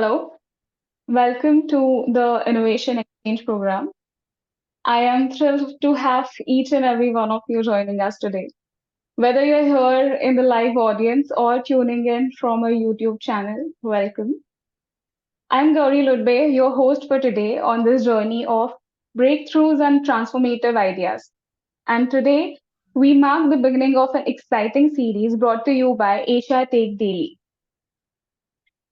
Hello, welcome to the Innovation Exchange program. I am thrilled to have each and every one of you joining us today. Whether you're here in the live audience or tuning in from a YouTube channel, welcome. I'm Gauri Ludbe, your host for today on this journey of breakthroughs and transformative ideas. And today, we mark the beginning of an exciting series brought to you by AsiaTechDaily.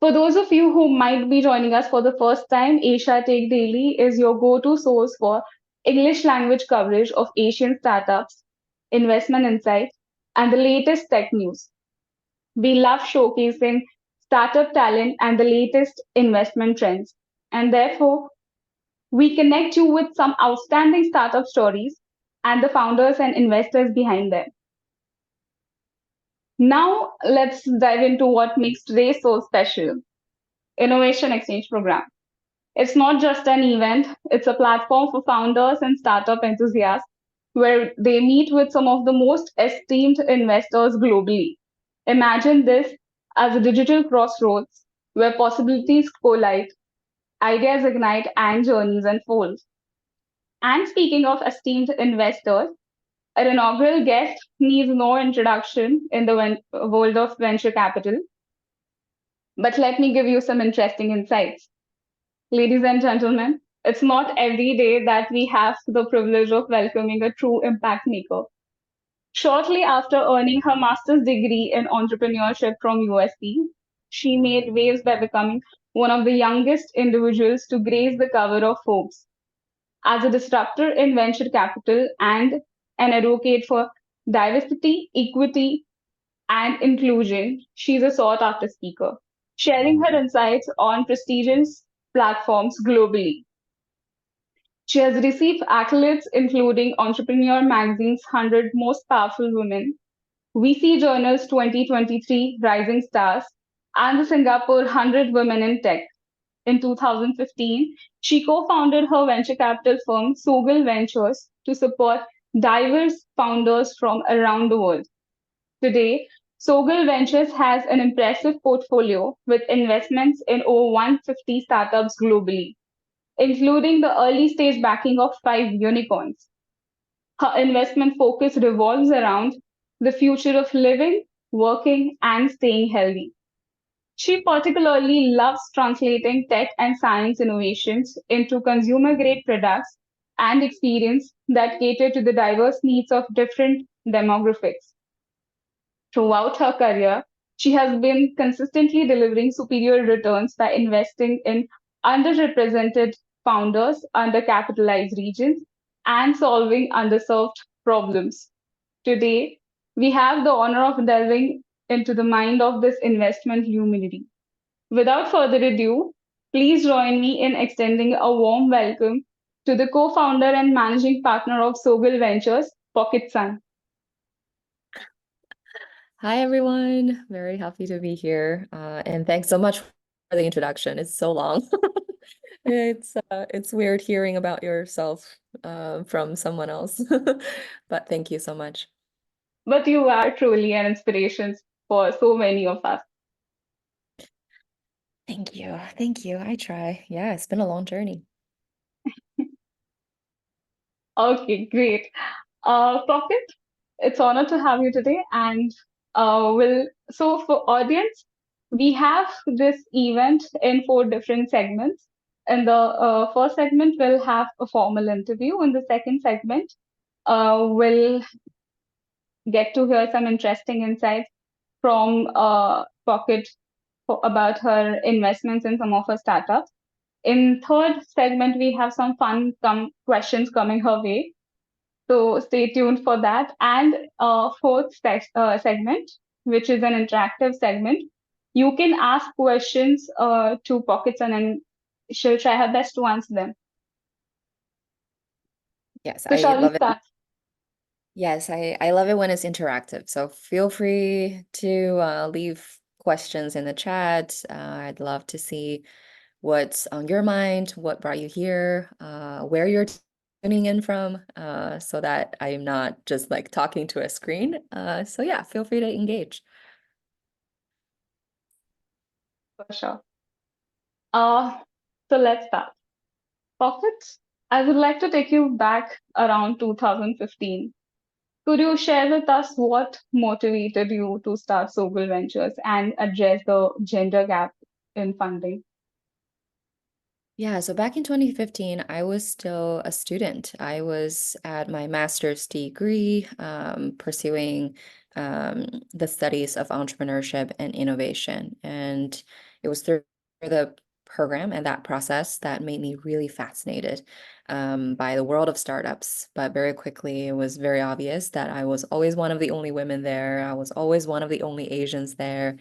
For those of you who might be joining us for the first time, Asia Take Daily is your go-to source for English language coverage of Asian startups, investment insights, and the latest tech news. We love showcasing startup talent and the latest investment trends. And therefore, we connect you with some outstanding startup stories and the founders and investors behind them. Now, let's dive into what makes today so special. Innovation Exchange Program. It's not just an event, it's a platform for founders and startup enthusiasts where they meet with some of the most esteemed investors globally. Imagine this as a digital crossroads where possibilities collide, ideas ignite, and journeys unfold. And speaking of esteemed investors, our inaugural guest needs no introduction in the world of venture capital, but let me give you some interesting insights. Ladies and gentlemen, it's not every day that we have the privilege of welcoming a true impact maker. Shortly after earning her master's degree in entrepreneurship from USC, she made waves by becoming one of the youngest individuals to grace the cover of Forbes. As a disruptor in venture capital and an advocate for diversity, equity, and inclusion, she's a sought after speaker, sharing her insights on prestigious platforms globally. She has received accolades including Entrepreneur Magazine's 100 Most Powerful Women, VC Journal's 2023 Rising Stars, and the Singapore 100 Women in Tech. In 2015, she co-founded her venture capital firm SoGal Ventures to support diverse founders from around the world. Today, SoGal Ventures has an impressive portfolio with investments in over 150 startups globally, including the early stage backing of five unicorns. Her investment focus revolves around the future of living, working, and staying healthy. She particularly loves translating tech and science innovations into consumer grade products and experience that cater to the diverse needs of different demographics. Throughout her career, she has been consistently delivering superior returns by investing in underrepresented founders, undercapitalized regions, and solving underserved problems. Today, we have the honor of delving into the mind of this investment luminary. Without further ado, please join me in extending a warm welcome to the co founder and managing partner of SoGal Ventures, Pocket Sun. Hi, everyone. Very happy to be here. And thanks so much for the introduction. It's so long. It's weird hearing about yourself from someone else, but thank you so much. But you are truly an inspiration for so many of us. Thank you. Thank you. I try. Yeah, it's been a long journey. Okay, great. Pocket, it's honor to have you today. And so for audience, we have this event in four different segments. In the first segment, we'll have a formal interview. In the second segment, we'll get to hear some interesting insights from Pocket about her investments in some of her startups. In third segment, we have some fun questions coming her way. So stay tuned for that. And fourth segment, which is an interactive segment, you can ask questions to Pockets and she'll try her best to answer them. Yes, So I shall we love it. start? Yes, I love it when it's interactive. So feel free to leave questions in the chat. I'd love to see what's on your mind, what brought you here, where you're tuning in from, so that I'm not just like talking to a screen. So yeah, feel free to engage. For sure. Uh, so let's start. Profits. I would like to take you back around 2015. Could you share with us what motivated you to start SoGal Ventures and address the gender gap in funding? Yeah, so back in 2015, I was still a student. I was at my master's degree, pursuing the studies of entrepreneurship and innovation. And it was through the program and that process that made me really fascinated by the world of startups. But very quickly, it was very obvious that I was always one of the only women there. I was always one of the only Asians there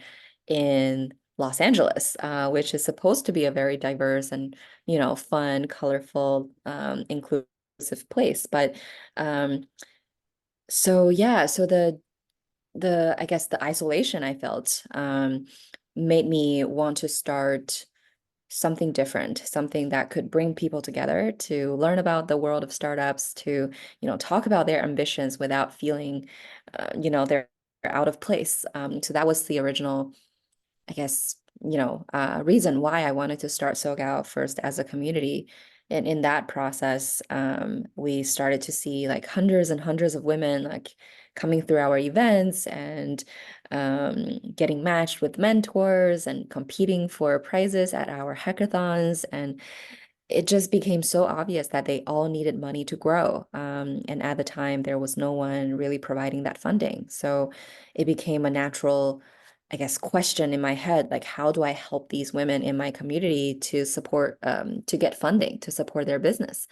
in Los Angeles, which is supposed to be a very diverse and fun, colorful, inclusive place. But um, so yeah, so the I guess the isolation I felt made me want to start something different, something that could bring people together to learn about the world of startups, to talk about their ambitions without feeling they're out of place. So that was the original, I guess, reason why I wanted to start SoGal first as a community. And in that process, we started to see like hundreds and hundreds of women like coming through our events and getting matched with mentors and competing for prizes at our hackathons. And it just became so obvious that they all needed money to grow. And at the time, there was no one really providing that funding. So it became a natural, I guess, question in my head, like, how do I help these women in my community to support, to get funding to support their business?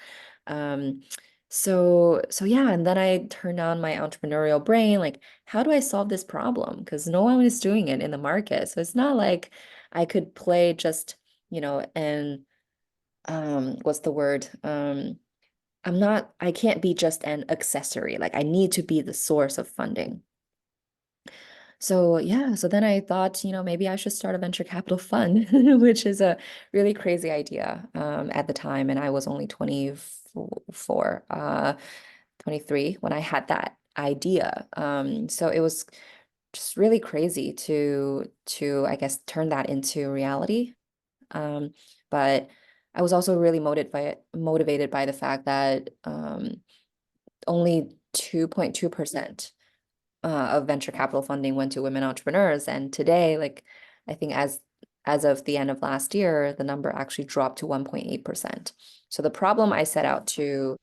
Um, so yeah, and then I turned on my entrepreneurial brain, like, how do I solve this problem? Because no one is doing it in the market. So it's not like I could play just, and what's the word? I can't be just an accessory. Like I need to be the source of funding. So yeah, so then I thought, maybe I should start a venture capital fund, which is a really crazy idea at the time. And I was only 24, 23 when I had that idea. So it was just really crazy to I guess turn that into reality. Um, but I was also really motivated by the fact that only 2.2% of venture capital funding went to women entrepreneurs. And today, like I think as of the end of last year, the number actually dropped to 1.8%. So the problem I set out to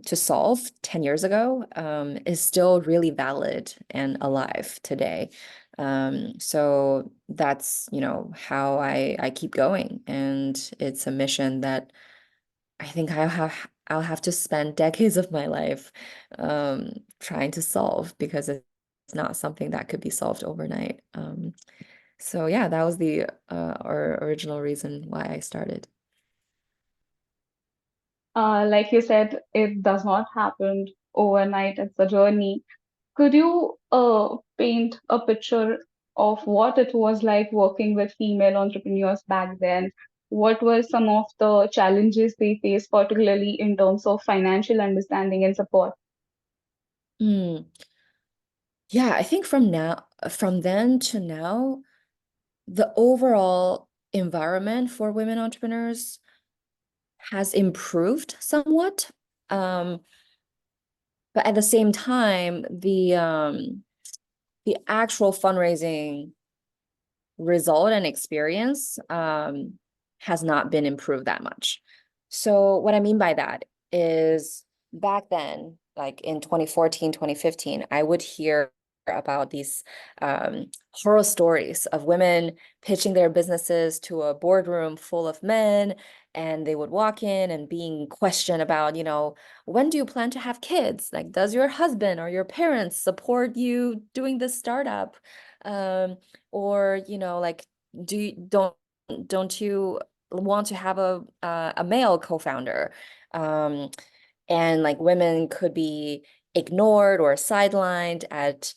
solve 10 years ago is still really valid and alive today. So that's, how I keep going. And it's a mission that I think I'll have to spend decades of my life trying to solve because it's not something that could be solved overnight. So yeah, that was the or original reason why I started. Like you said, it does not happen overnight. It's a journey. Could you paint a picture of what it was like working with female entrepreneurs back then? What were some of the challenges they faced, particularly in terms of financial understanding and support? Hmm. Yeah, I think from then to now, the overall environment for women entrepreneurs has improved somewhat. Um, but at the same time, the actual fundraising result and experience has not been improved that much. So what I mean by that is back then, like in 2014, 2015, I would hear about these horror stories of women pitching their businesses to a boardroom full of men, and they would walk in and being questioned about, when do you plan to have kids? Like, does your husband or your parents support you doing this startup? Um, or like do you don't you want to have a male co-founder, um and like women could be ignored or sidelined at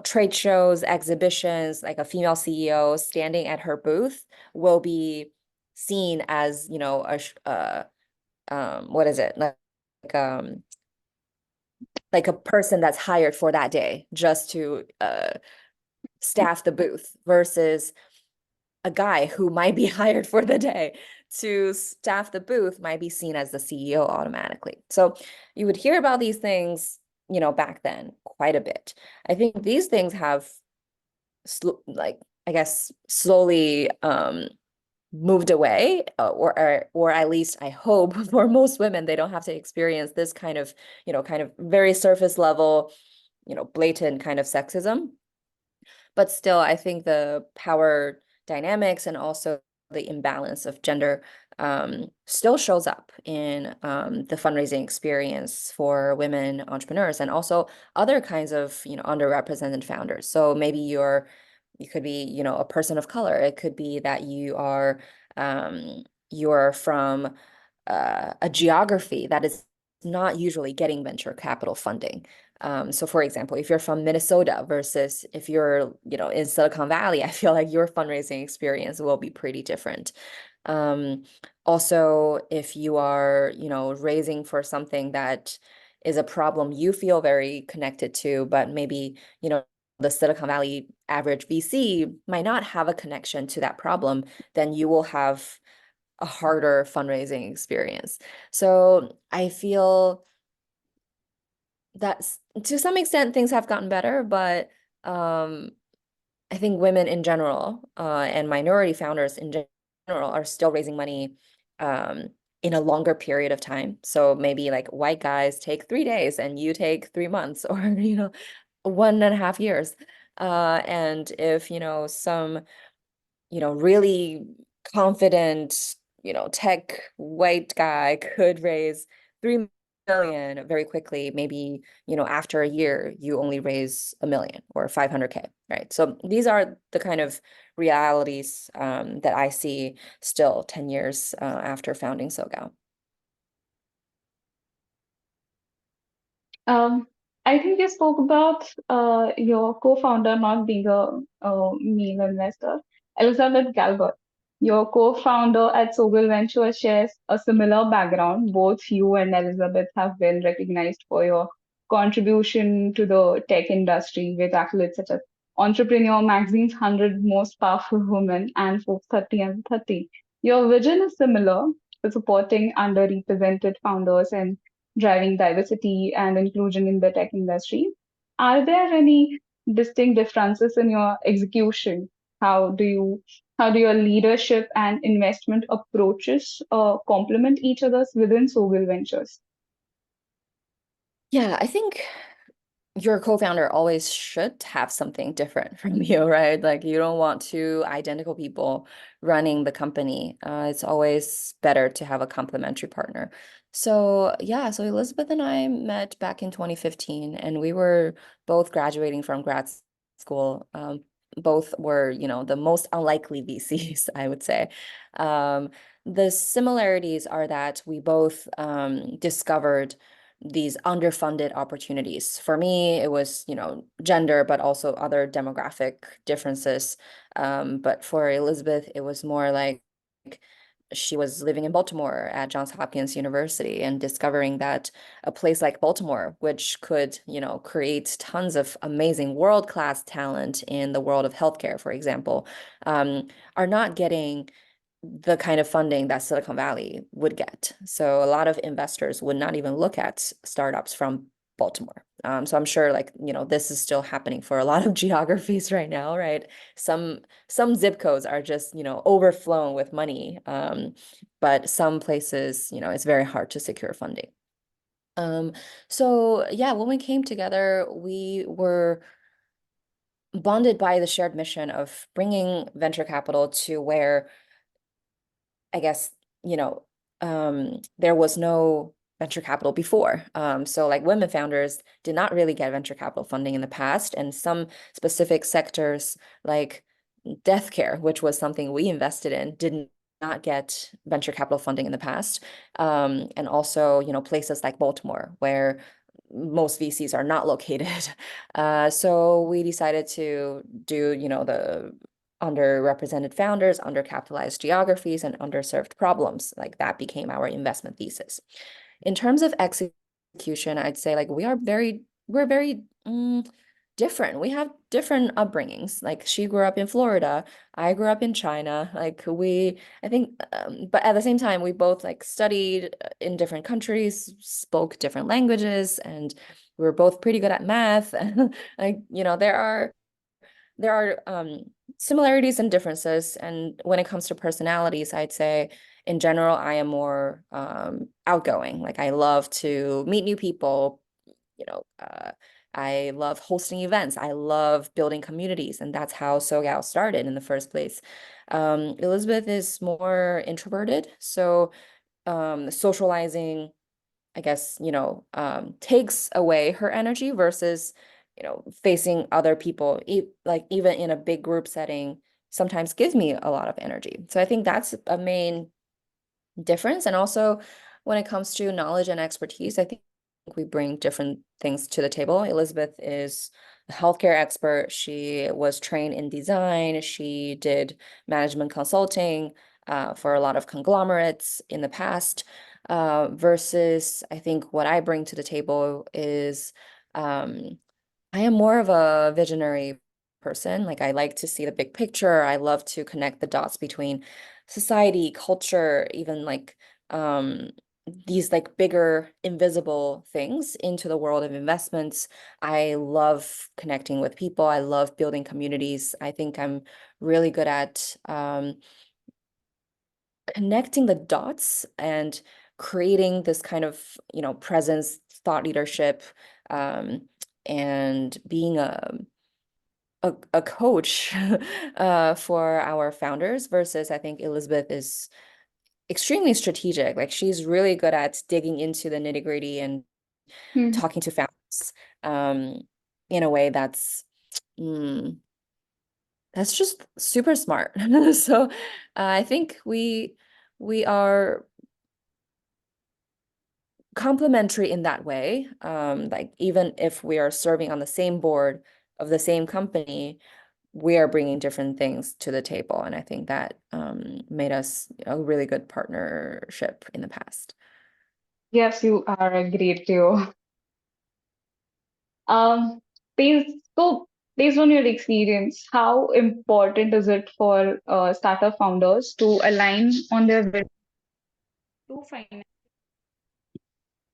trade shows, exhibitions. Like a female CEO standing at her booth will be seen as what is it, like a person that's hired for that day just to staff the booth versus a guy who might be hired for the day to staff the booth might be seen as the CEO automatically. So you would hear about these things, back then quite a bit. I think these things have like, I guess, slowly moved away, or at least I hope for most women, they don't have to experience this kind of very surface level, blatant kind of sexism. But still, I think the power dynamics and also the imbalance of gender still shows up in the fundraising experience for women entrepreneurs and also other kinds of, underrepresented founders. So maybe you could be, a person of color. It could be that you're from a geography that is not usually getting venture capital funding. So for example, if you're from Minnesota versus if you're, in Silicon Valley, I feel like your fundraising experience will be pretty different. Um, Also, if you are, raising for something that is a problem you feel very connected to, but maybe, the Silicon Valley average VC might not have a connection to that problem, then you will have a harder fundraising experience. So I feel that to some extent things have gotten better, but um, I think women in general and minority founders in general are still raising money um, in a longer period of time. So maybe like white guys take 3 days and you take 3 months, or 1.5 years. And if some really confident, tech white guy could raise 3 million very quickly. Maybe, after a year, you only raise 1 million or 500K, right? So these are the kind of realities that I see still 10 years after founding SoGal. Um, I think you spoke about your co-founder not being a male investor, Elizabeth Galbert. Your co-founder at SoGal Ventures shares a similar background. Both you and Elizabeth have been recognized for your contribution to the tech industry with accolades such as Entrepreneur Magazine's 100 Most Powerful Women and Forbes 30 and 30. Your vision is similar to supporting underrepresented founders and driving diversity and inclusion in the tech industry. Are there any distinct differences in your execution? How do you how do your leadership and investment approaches complement each other's within SoGal Ventures? Yeah, I think your co-founder always should have something different from you, right? Like you don't want two identical people running the company. It's always better to have a complementary partner. So yeah, so Elizabeth and I met back in 2015, and we were both graduating from grad school. Both were, the most unlikely VCs, I would say. Um, the similarities are that we both discovered these underfunded opportunities. For me, it was, gender, but also other demographic differences. But for Elizabeth, it was more like she was living in Baltimore at Johns Hopkins University and discovering that a place like Baltimore, which could, create tons of amazing world-class talent in the world of healthcare, for example, are not getting the kind of funding that Silicon Valley would get. So a lot of investors would not even look at startups from Baltimore. So I'm sure like, this is still happening for a lot of geographies right now, right? Some zip codes are just, overflown with money. But some places, it's very hard to secure funding. Um, so yeah, when we came together, we were bonded by the shared mission of bringing venture capital to where I guess, there was no venture capital before. So like women founders did not really get venture capital funding in the past, and some specific sectors like death care, which was something we invested in, did not get venture capital funding in the past. And also, places like Baltimore, where most VCs are not located. So we decided to do, the underrepresented founders, undercapitalized geographies, and underserved problems. Like that became our investment thesis. In terms of execution, I'd say like we're very different. We have different upbringings. Like she grew up in Florida, I grew up in China. I think, but at the same time, we both like studied in different countries, spoke different languages, and we were both pretty good at math. Like, there are similarities and differences. And when it comes to personalities, I'd say in general, I am more outgoing. Like I love to meet new people, you know, I love hosting events. I love building communities, and that's how SoGal started in the first place. Elizabeth is more introverted, so socializing, I guess, takes away her energy versus, facing other people, like even in a big group setting, sometimes gives me a lot of energy. So I think that's a main difference. And also, when it comes to knowledge and expertise, I think we bring different things to the table. Elizabeth is a healthcare expert. She was trained in design. She did management consulting for a lot of conglomerates in the past, versus I think what I bring to the table is I am more of a visionary person. Like I like to see the big picture. I love to connect the dots between society, culture, even like um these like bigger invisible things into the world of investments. I love connecting with people. I love building communities. I think I'm really good at connecting the dots and creating this kind of, presence, thought leadership, um, and being a coach for our founders versus I think Elizabeth is extremely strategic. Like she's really good at digging into the nitty-gritty and Mhm. talking to founders um, in a way mm, that's just super smart. So I think we are complementary in that way. Like even if we are serving on the same board of the same company, we are bringing different things to the table. And I think that made us a really good partnership in the past. Yes, you are a great duo. Um, based so based on your experience, how important is it for startup founders to align on their vision to finance,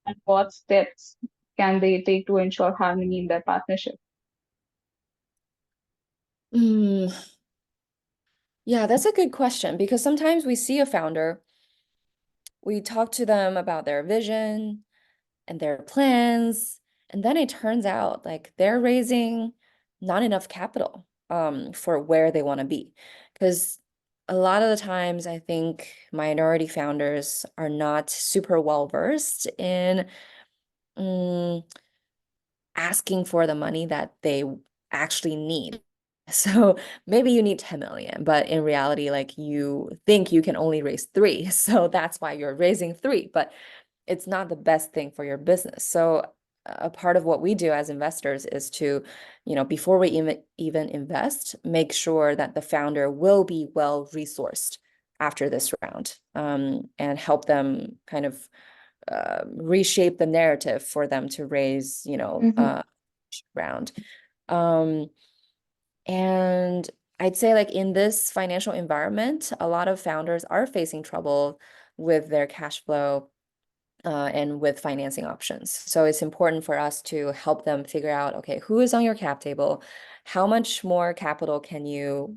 and what steps can they take to ensure harmony in their partnership? Mm, yeah, that's a good question because sometimes we see a founder, we talk to them about their vision and their plans, and then it turns out like they're raising not enough capital for where they want to be. Because a lot of the times I think minority founders are not super well versed in mm, asking for the money that they actually need. So maybe you need 10 million, but in reality, like you think you can only raise three. So that's why you're raising three, but it's not the best thing for your business. So a part of what we do as investors is to, before we even invest, make sure that the founder will be well resourced after this round, and help them kind of reshape the narrative for them to raise, Mm-hmm. round. Um, and I'd say like in this financial environment, a lot of founders are facing trouble with their cash flow and with financing options. So it's important for us to help them figure out, okay, who is on your cap table? How much more capital can you,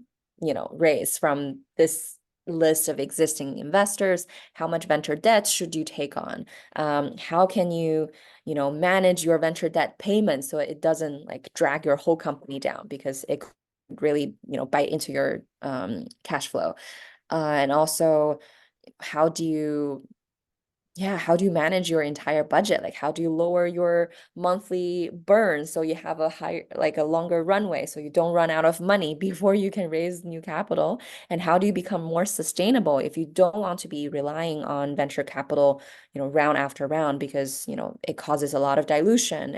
raise from this list of existing investors? How much venture debt should you take on? How can you, manage your venture debt payments so it doesn't like drag your whole company down because it could really, bite into your cash flow. And also, how do you how do you manage your entire budget? Like, how do you lower your monthly burn so you have a higher, like a longer runway so you don't run out of money before you can raise new capital? And how do you become more sustainable if you don't want to be relying on venture capital, round after round because, it causes a lot of dilution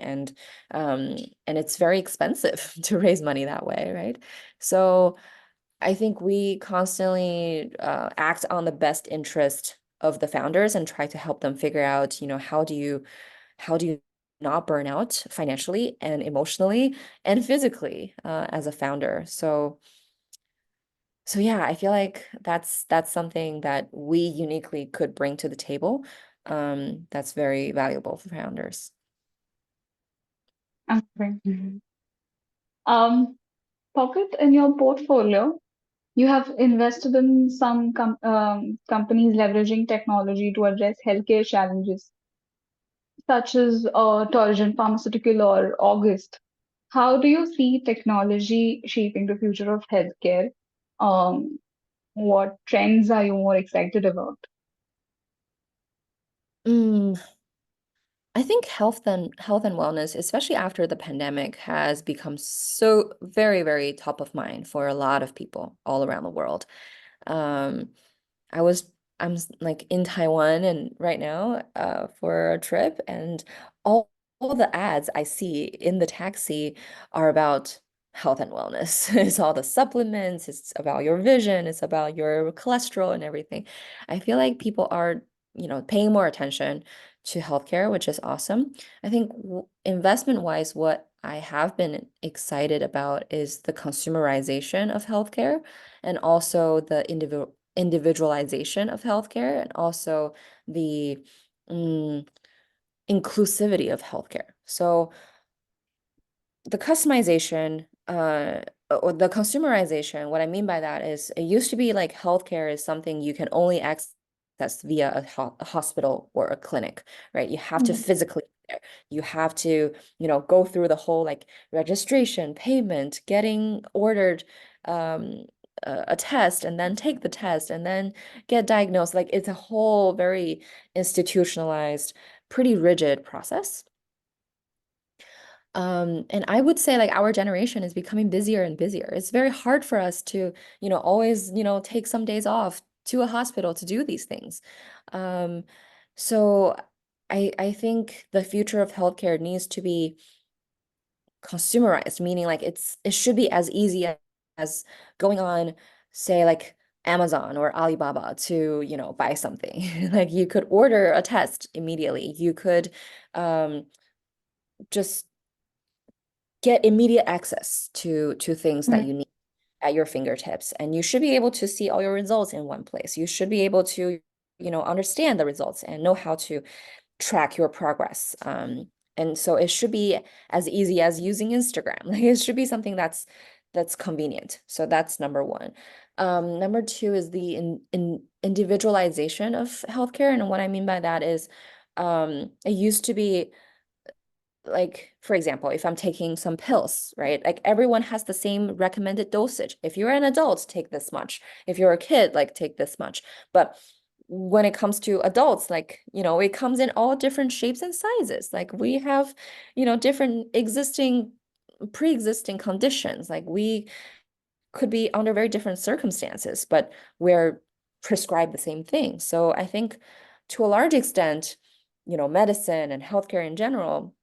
um, and it's very expensive to raise money that way, right? So I think we constantly act on the best interest of the founders and try to help them figure out, how do you not burn out financially and emotionally and physically as a founder. So yeah, I feel like that's something that we uniquely could bring to the table. That's very valuable for founders. Okay. Um, Pocket, in your portfolio, you have invested in some companies leveraging technology to address healthcare challenges, such as Torrent Pharmaceutical or August. How do you see technology shaping the future of healthcare? Um, what trends are you more excited about? Mm, I think health and wellness, especially after the pandemic, has become so very, very top of mind for a lot of people all around the world. Um, I was like in Taiwan and right now for a trip, and all the ads I see in the taxi are about health and wellness. It's all the supplements, it's about your vision, it's about your cholesterol and everything. I feel like people are, paying more attention to healthcare, which is awesome. I think investment wise, what I have been excited about is the consumerization of healthcare and also the individualization of healthcare and also the mm, inclusivity of healthcare. So the customization, or the consumerization, what I mean by that is it used to be like healthcare is something you can only access via a hospital or a clinic, right? You have to Mm, physically be there. You have to, go through the whole like registration, payment, getting ordered a test and then take the test and then get diagnosed. Like it's a whole very institutionalized, pretty rigid process. And I would say like our generation is becoming busier and busier. It's very hard for us to, always, take some days off to a hospital to do these things. Um, so I think the future of healthcare needs to be consumerized, meaning like it should be as easy as going on, say like Amazon or Alibaba to, buy something. Like you could order a test immediately. You could just get immediate access to things that mm, you need at your fingertips, and you should be able to see all your results in one place. You should be able to, understand the results and know how to track your progress. And so it should be as easy as using Instagram. Like it should be something that's convenient. So that's number one. Number two is the individualization of healthcare, and what I mean by that is it used to be like, for example, if I'm taking some pills, right? Like everyone has the same recommended dosage. If you're an adult, take this much. If you're a kid, like take this much. But when it comes to adults, like, it comes in all different shapes and sizes. Like we have, different pre-existing conditions. Like we could be under very different circumstances, but we're prescribed the same thing. So I think to a large extent, medicine and healthcare in general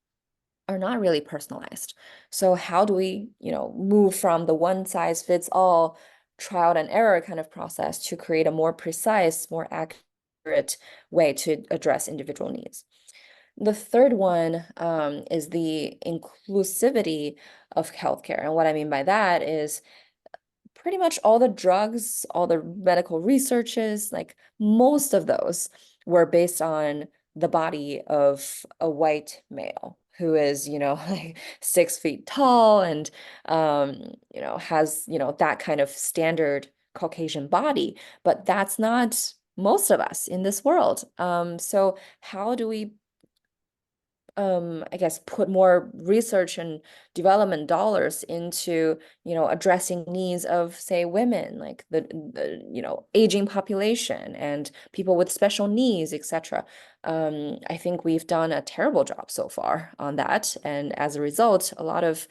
are not really personalized. So how do we, move from the one size fits all trial and error kind of process to create a more precise, more accurate way to address individual needs? The third one is the inclusivity of healthcare. And what I mean by that is pretty much all the drugs, all the medical researches, like most of those were based on the body of a white male who is, like 6 feet tall and, has, that kind of standard Caucasian body. But that's not most of us in this world. So how do we I guess put more research and development dollars into, addressing needs of, say, women, like the aging population and people with special needs, etc. I think we've done a terrible job so far on that. And as a result, a lot of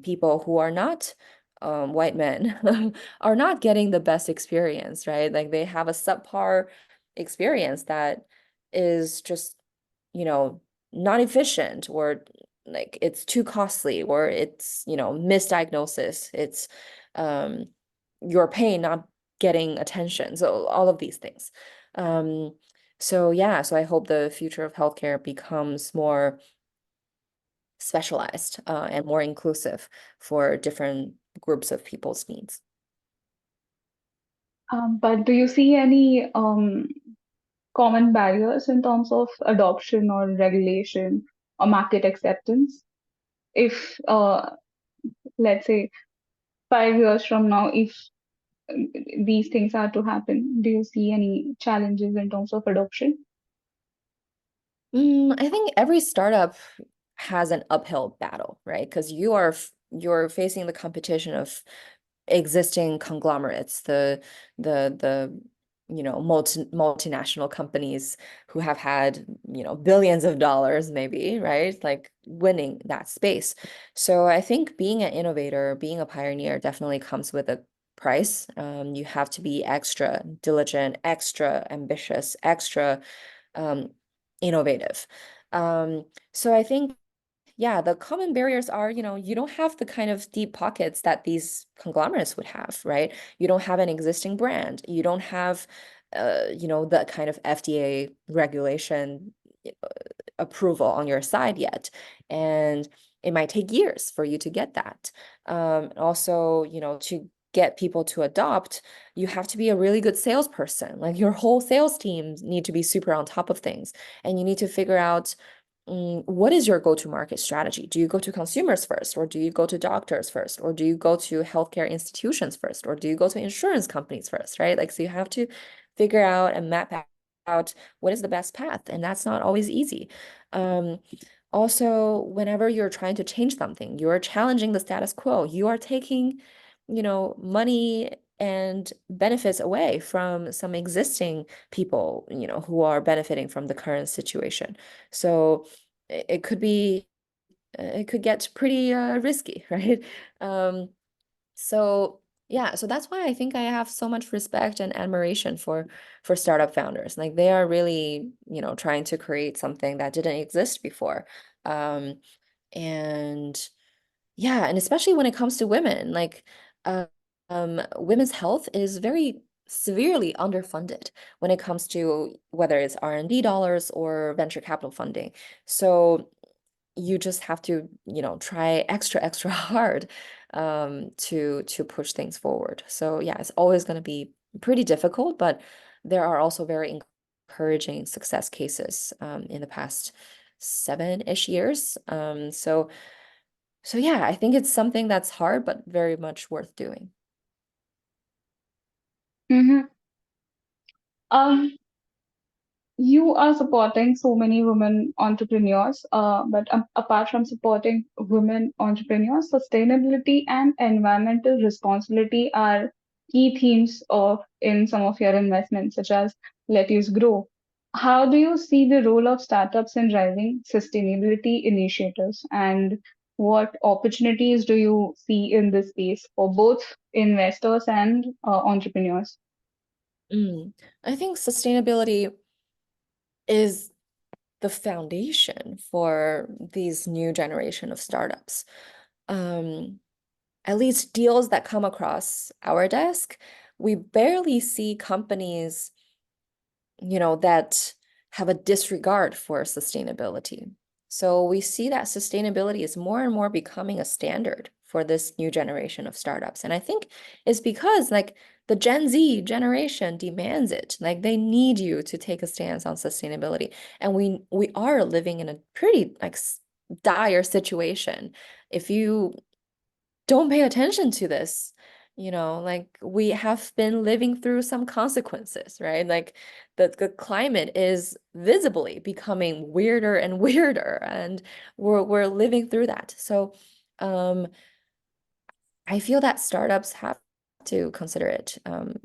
people who are not white men are not getting the best experience, right? Like they have a subpar experience that is just, you know, not efficient or like it's too costly or it's, misdiagnosis. It's um your pain not getting attention. So all of these things. Um so yeah, so I hope the future of healthcare becomes more specialized and more inclusive for different groups of people's needs. But do you see any common barriers in terms of adoption or regulation or market acceptance? If, let's say, 5 years from now, if these things are to happen, do you see any challenges in terms of adoption? I think every startup has an uphill battle, right? Because you're facing the competition of existing conglomerates, the multinational companies who have had, billions of dollars maybe, right? Like winning that space. So I think being an innovator, being a pioneer definitely comes with a price. You have to be extra diligent, extra ambitious, extra um, innovative. So I think, yeah, the common barriers are, you don't have the kind of deep pockets that these conglomerates would have, right? You don't have an existing brand. You don't have, the kind of FDA regulation approval on your side yet. And it might take years for you to get that. Also, to get people to adopt, you have to be a really good salesperson. Like your whole sales teams need to be super on top of things. And you need to figure out what is your go-to-market strategy? Do you go to consumers first, or do you go to doctors first, or do you go to healthcare institutions first, or do you go to insurance companies first, right? Like, so you have to figure out and map out what is the best path, and that's not always easy. Um, Also, whenever you're trying to change something, you're challenging the status quo. You are taking, money and benefits away from some existing people, who are benefiting from the current situation. So it could be, it could get pretty risky, right? Um, so yeah, so that's why I think I have so much respect and admiration for startup founders. Like they are really, trying to create something that didn't exist before. Um, and yeah, and especially when it comes to women, like uh, women's health is very severely underfunded when it comes to whether it's R&D dollars or venture capital funding. So you just have to, try extra hard to push things forward. So yeah, it's always going to be pretty difficult, but there are also very encouraging success cases in the past 7-ish years. So yeah, I think it's something that's hard, but very much worth doing. Mm-hmm. Um, you are supporting so many women entrepreneurs, but apart from supporting women entrepreneurs, sustainability and environmental responsibility are key themes of in some of your investments, such as Lettuce Grow. How do you see the role of startups in driving sustainability initiatives, and what opportunities do you see in this space for both investors and entrepreneurs? Mm. I think sustainability is the foundation for these new generation of startups. Um, at least deals that come across our desk, we barely see companies, that have a disregard for sustainability. So we see that sustainability is more and more becoming a standard for this new generation of startups. And I think it's because like the Gen Z generation demands it. Like they need you to take a stance on sustainability. And we are living in a pretty like dire situation. If you don't pay attention to this, like we have been living through some consequences, right? Like the climate is visibly becoming weirder and weirder, and we're living through that. So um I feel that startups have to consider it,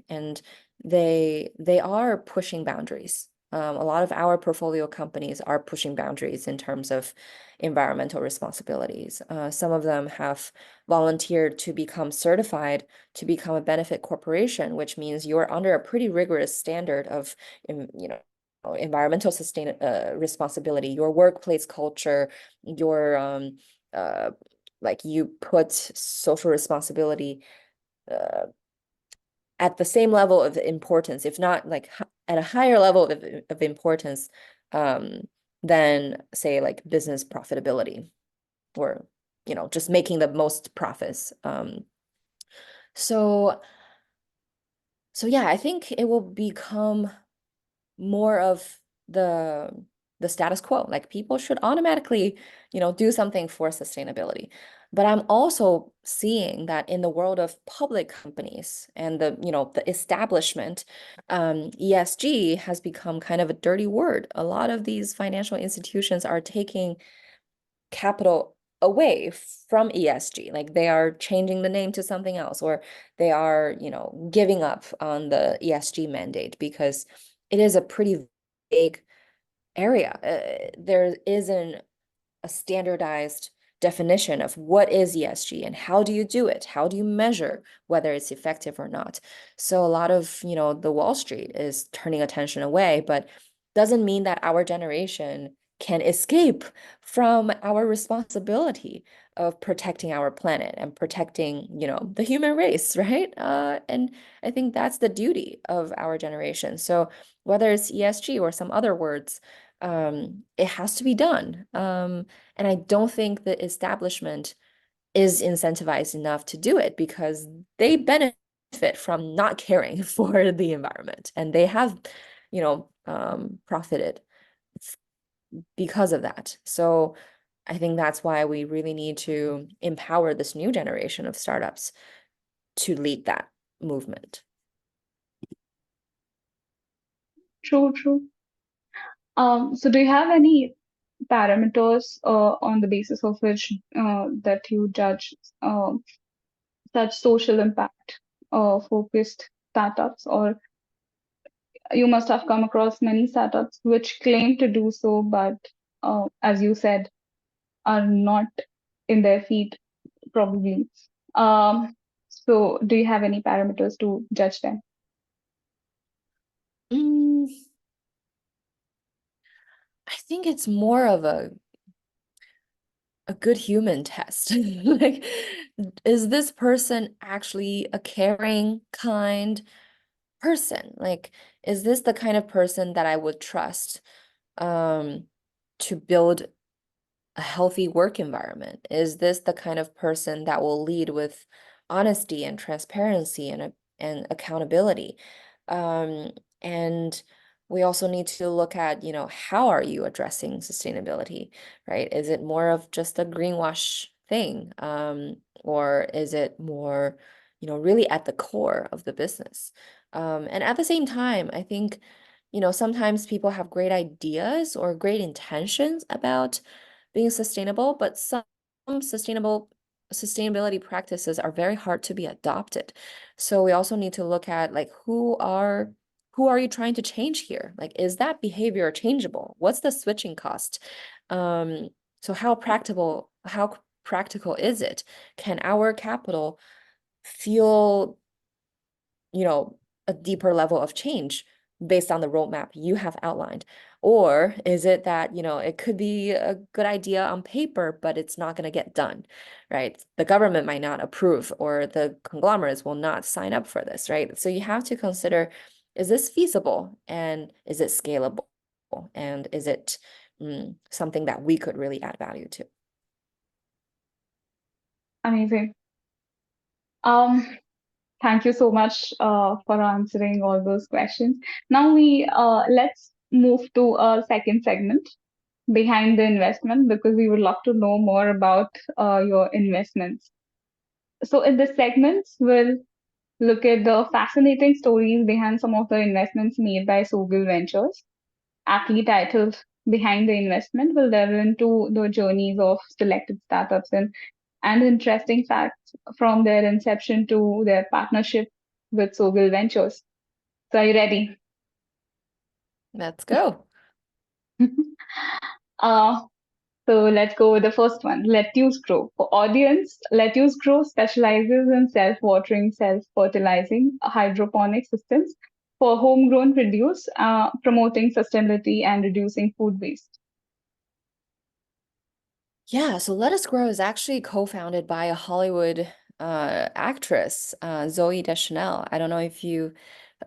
and they are pushing boundaries. A lot of our portfolio companies are pushing boundaries in terms of environmental responsibilities. Some of them have volunteered to become certified to become a benefit corporation, which means you're under a pretty rigorous standard of, environmental responsibility, your workplace culture, your uh, like you put social responsibility uh, at the same level of importance, if not like at a higher level of importance um, than say like business profitability. or just making the most profits. So yeah, I think it will become more of the status quo. Like people should automatically, do something for sustainability. But I'm also seeing that in the world of public companies and the establishment, ESG has become kind of a dirty word. A lot of these financial institutions are taking capital away from ESG. Like they are changing the name to something else, or they are, giving up on the ESG mandate because it is a pretty big area. There isn't a standardized definition of what is ESG and how do you do it? How do you measure whether it's effective or not? So a lot of, the Wall Street is turning attention away, but doesn't mean that our generation can escape from our responsibility of protecting our planet and protecting, the human race, right? And I think that's the duty of our generation. So whether it's ESG or some other words, it has to be done. And I don't think the establishment is incentivized enough to do it because they benefit from not caring for the environment, and they have, profited because of that. So I think that's why we really need to empower this new generation of startups to lead that movement. True, true. So do you have any parameters on the basis of which that you judge such social impact focused startups, or you must have come across many startups which claim to do so, but as you said, are not in their feet probably. So do you have any parameters to judge them? Mm, I think it's more of a good human test. Like, is this person actually a caring, kind person? Like, is this the kind of person that I would trust to build a healthy work environment? Is this the kind of person that will lead with honesty and transparency and accountability? Um, and we also need to look at, how are you addressing sustainability, right? Is it more of just a greenwash thing? Or is it more, really at the core of the business? And at the same time, I think, sometimes people have great ideas or great intentions about being sustainable, but some sustainability practices are very hard to be adopted. So we also need to look at like who are you trying to change here? Like, is that behavior changeable? What's the switching cost? So how practical is it? Can our capital feel, you know, a deeper level of change based on the roadmap you have outlined? Or is it that, it could be a good idea on paper, but it's not going to get done, right? The government might not approve, or the conglomerates will not sign up for this, right? So you have to consider, is this feasible, and is it scalable? And is it something that we could really add value to? Amazing. Um, Thank you so much for answering all those questions. Now we let's move to a second segment, behind the investment, because we would love to know more about your investments. So in this segment, we'll look at the fascinating stories behind some of the investments made by SoGal Ventures. Aptly titled Behind the Investment, will delve into the journeys of selected startups and interesting facts from their inception to their partnership with SoGal Ventures. So are you ready? Let's go. uh, so let's go with the first one. Lettuce Grow. For audience, Lettuce Grow specializes in self-watering, self-fertilizing hydroponic systems for homegrown produce, promoting sustainability and reducing food waste. Yeah, so Let Us Grow is actually co-founded by a Hollywood actress, Zoe Deschanel. I don't know if you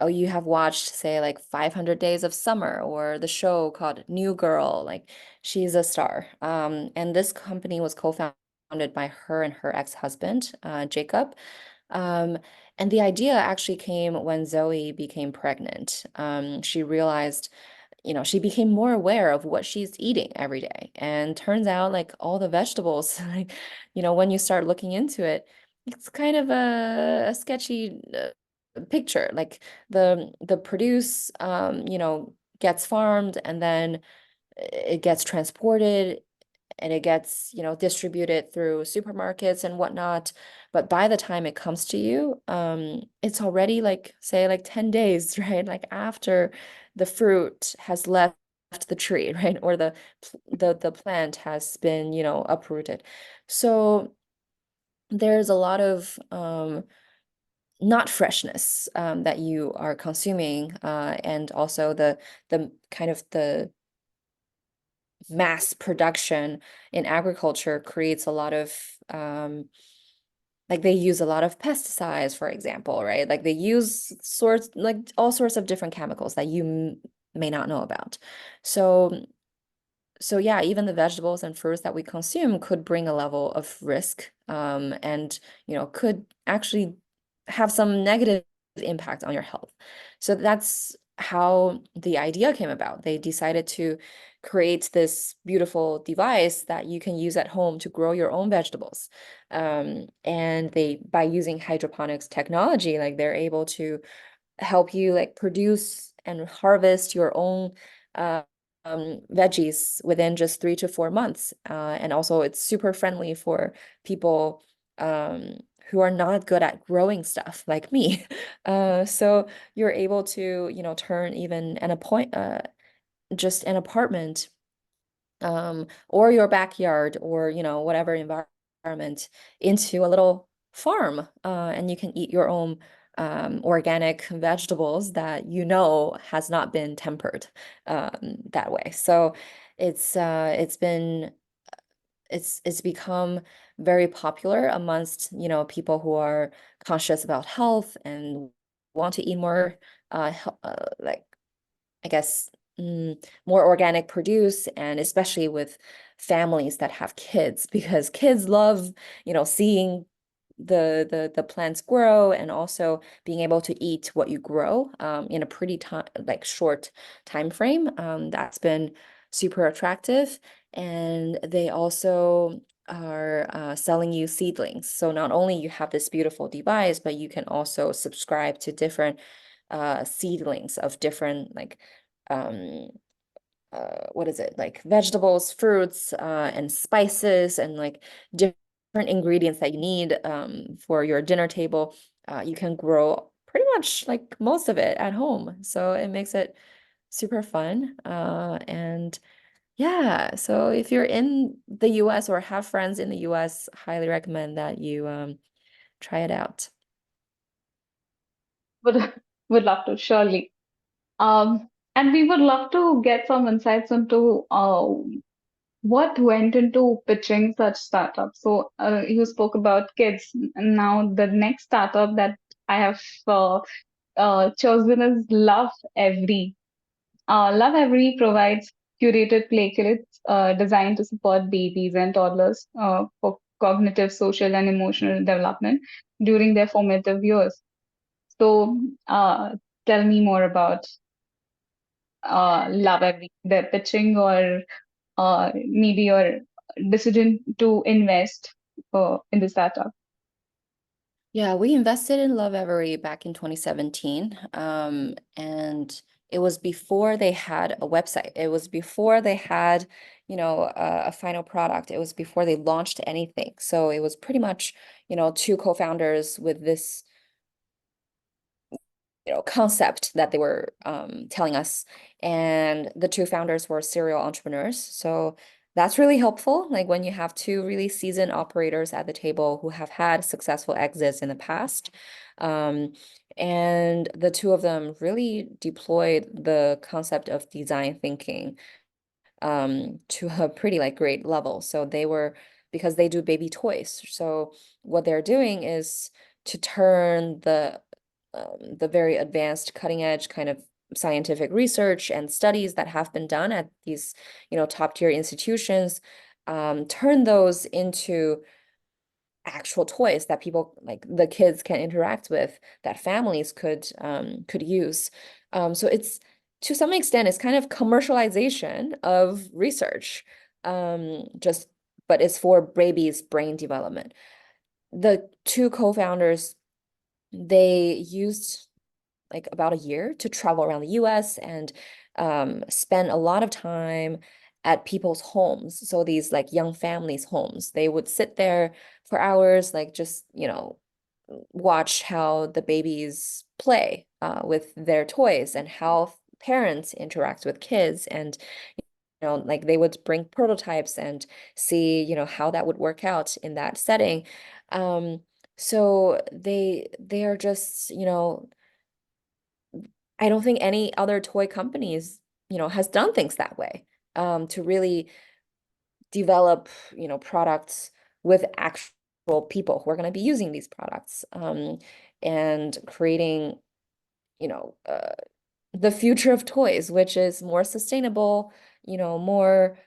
oh, you have watched, say, like 500 Days of Summer or the show called New Girl, like she's a star. And this company was co-founded by her and her ex-husband, Jacob. Um, and the idea actually came when Zoe became pregnant. She realized, she became more aware of what she's eating every day. And turns out, like all the vegetables, like, when you start looking into it, it's kind of a sketchy picture. Like the produce, gets farmed and then it gets transported and it gets, distributed through supermarkets and whatnot. But by the time it comes to you, it's already like, say, like 10 days, right? Like after the fruit has left the tree, right? Or the plant has been, uprooted. So there's a lot of not freshness that you are consuming, and also the kind of the mass production in agriculture creates a lot of like they use a lot of pesticides, for example, right? Like they use sorts like all sorts of different chemicals that you may not know about. So so yeah, even the vegetables and fruits that we consume could bring a level of risk, and could actually have some negative impact on your health. So that's how the idea came about. They decided to create this beautiful device that you can use at home to grow your own vegetables. And they, by using hydroponics technology, like they're able to help you like produce and harvest your own uh, veggies within just 3 to 4 months. And also it's super friendly for people who are not good at growing stuff like me. So you're able to, turn even just an apartment, or your backyard, or whatever environment, into a little farm, and you can eat your own organic vegetables that has not been tempered that way. So it's become very popular amongst people who are conscious about health and want to eat more like, I guess, more organic produce, and especially with families that have kids, because kids love, seeing the plants grow, and also being able to eat what you grow in a pretty time like short time frame. That's been super attractive, and they also are selling you seedlings. So not only you have this beautiful device, but you can also subscribe to different seedlings of different like um what is it, like vegetables, fruits, and spices, and like different ingredients that you need for your dinner table. You can grow pretty much like most of it at home, so it makes it super fun. And yeah, so if you're in the US or have friends in the US, highly recommend that you try it out. Would would love to, surely. And we would love to get some insights into what went into pitching such startups. So you spoke about kids. And now the next startup that I have chosen is Love Every. Love Every provides curated play kits designed to support babies and toddlers for cognitive, social, and emotional development during their formative years. So, tell me more about Love Every, their pitching, or maybe your decision to invest in the startup. Yeah, we invested in Love Every back in 2017. And it was before they had a website. It was before they had, a final product. It was before they launched anything. So it was pretty much, two co-founders with this concept that they were telling us. And the two founders were serial entrepreneurs. So that's really helpful. Like when you have two really seasoned operators at the table who have had successful exits in the past. Um, and the two of them really deployed the concept of design thinking to a pretty like great level. So they were, because they do baby toys. So what they're doing is to turn the the very advanced, cutting edge kind of scientific research and studies that have been done at these, top tier institutions, turn those into actual toys that people like the kids can interact with, that families could use. So it's to some extent it's kind of commercialization of research, just but it's for babies' brain development. The two co-founders, they used like about a year to travel around the US and spend a lot of time at people's homes. So these like young families' homes, they would sit there for hours, like just, watch how the babies play with their toys and how parents interact with kids. And, like they would bring prototypes and see, how that would work out in that setting. Um, so they are just, I don't think any other toy companies, has done things that way, to really develop, products with actual people who are going to be using these products, and creating, you know, uh, the future of toys, which is more sustainable, more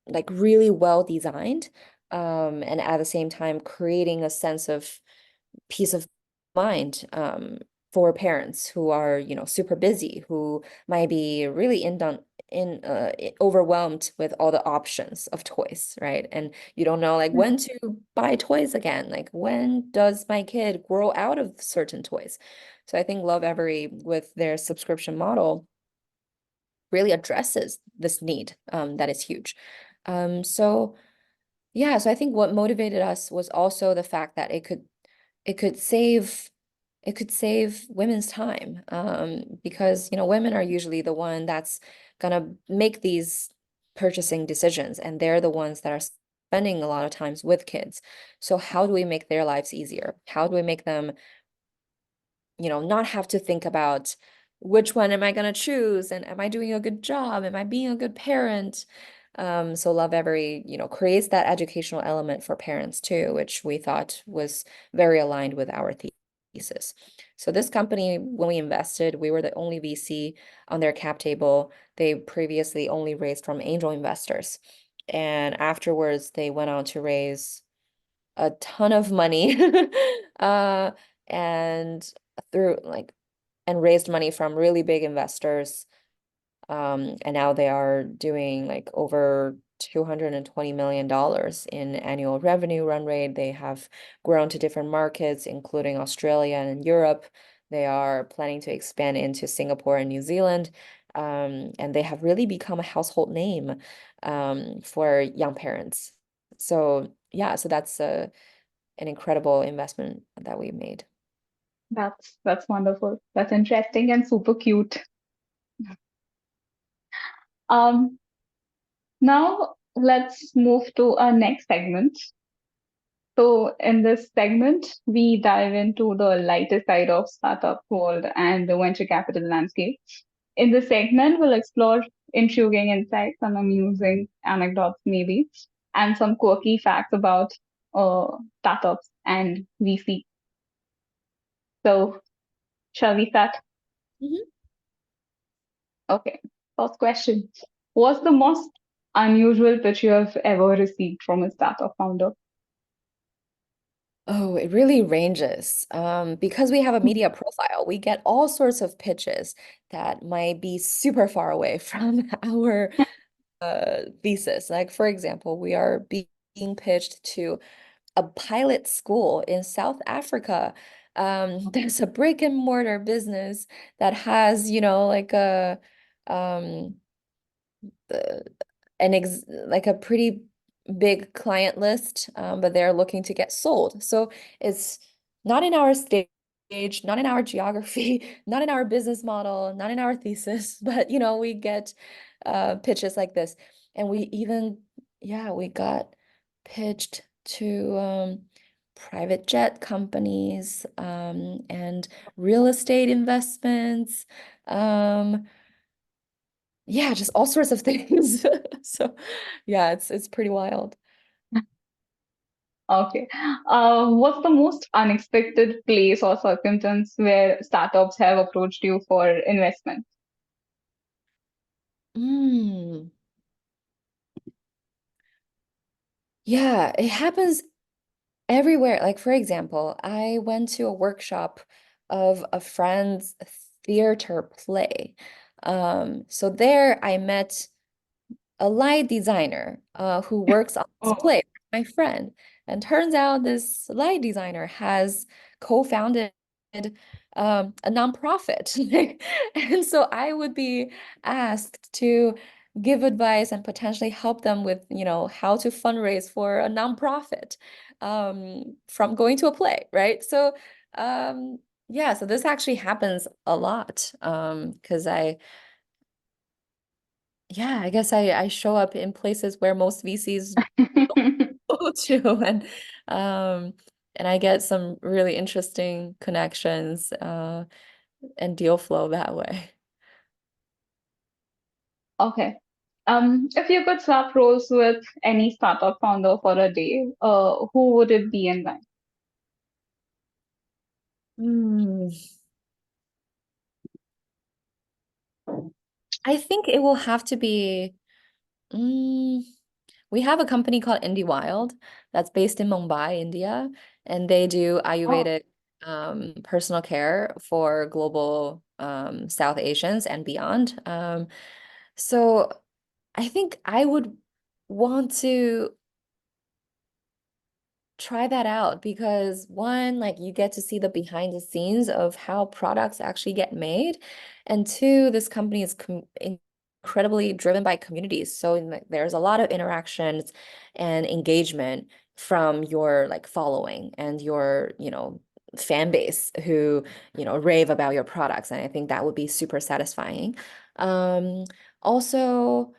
like really well designed, and at the same time creating a sense of peace of mind, for parents who are, super busy, who might be really overwhelmed with all the options of toys, right? And you don't know like when to buy toys again, like when does my kid grow out of certain toys? So I think Love Every with their subscription model really addresses this need, that is huge. So yeah, so I think what motivated us was also the fact that it could save it could save women's time, because women are usually the one that's gonna make these purchasing decisions, and they're the ones that are spending a lot of times with kids. So how do we make their lives easier? How do we make them, not have to think about which one am I going to choose, and am I doing a good job? Am I being a good parent? So Love Every, creates that educational element for parents too, which we thought was very aligned with our thesis. So this company, when we invested, we were the only VC on their cap table. They previously only raised from angel investors. And afterwards, they went on to raise a ton of money, uh, and through like and raised money from really big investors. And now they are doing like over $220 million in annual revenue run rate. They have grown to different markets, including Australia and Europe. They are planning to expand into Singapore and New Zealand. And they have really become a household name, for young parents. So yeah, so that's an incredible investment that we made. That's wonderful. That's interesting and super cute. Um, Now let's move to our next segment. So in this segment, we dive into the lighter side of startup world and the venture capital landscape. In this segment, we'll explore intriguing insights, some amusing anecdotes maybe, and some quirky facts about startups and VC. So shall we start? Mhm. Okay. First question. What's the most unusual pitch you have ever received from a startup founder? Oh, it really ranges. Because we have a media profile, we get all sorts of pitches that might be super far away from our thesis. Like, for example, we are being pitched to a pilot school in South Africa. There's a brick and mortar business that has, like um, uh, like a pretty big client list, but they're looking to get sold. So it's not in our stage, not in our geography, not in our business model, not in our thesis, but we get pitches like this. And we even, yeah, we got pitched to private jet companies, and real estate investments. Um, yeah, just all sorts of things. So yeah, it's pretty wild. Okay. What's the most unexpected place or circumstance where startups have approached you for investment? Mm, yeah, it happens everywhere. Like, for example, I went to a workshop of a friend's theater play. So there I met a light designer who works on this Oh, play, my friend. And turns out this light designer has co-founded a nonprofit. And so I would be asked to give advice and potentially help them with, how to fundraise for a nonprofit from going to a play, right? So yeah, so this actually happens a lot because I guess I show up in places where most VCs go to, um and I get some really interesting connections and deal flow that way. okay. If you could swap roles with any startup founder for a day, who would it be and why? Hmm. I think it will have to be. mm, we have a company called Indie Wild that's based in Mumbai, India, and they do Oh, Ayurvedic personal care for global South Asians and beyond. So I think I would want to try that out because one, like you get to see the behind the scenes of how products actually get made, and two, this company is incredibly driven by communities. So there's a lot of interactions and engagement from your like following and your, fan base who, rave about your products. And I think that would be super satisfying. Um, Also,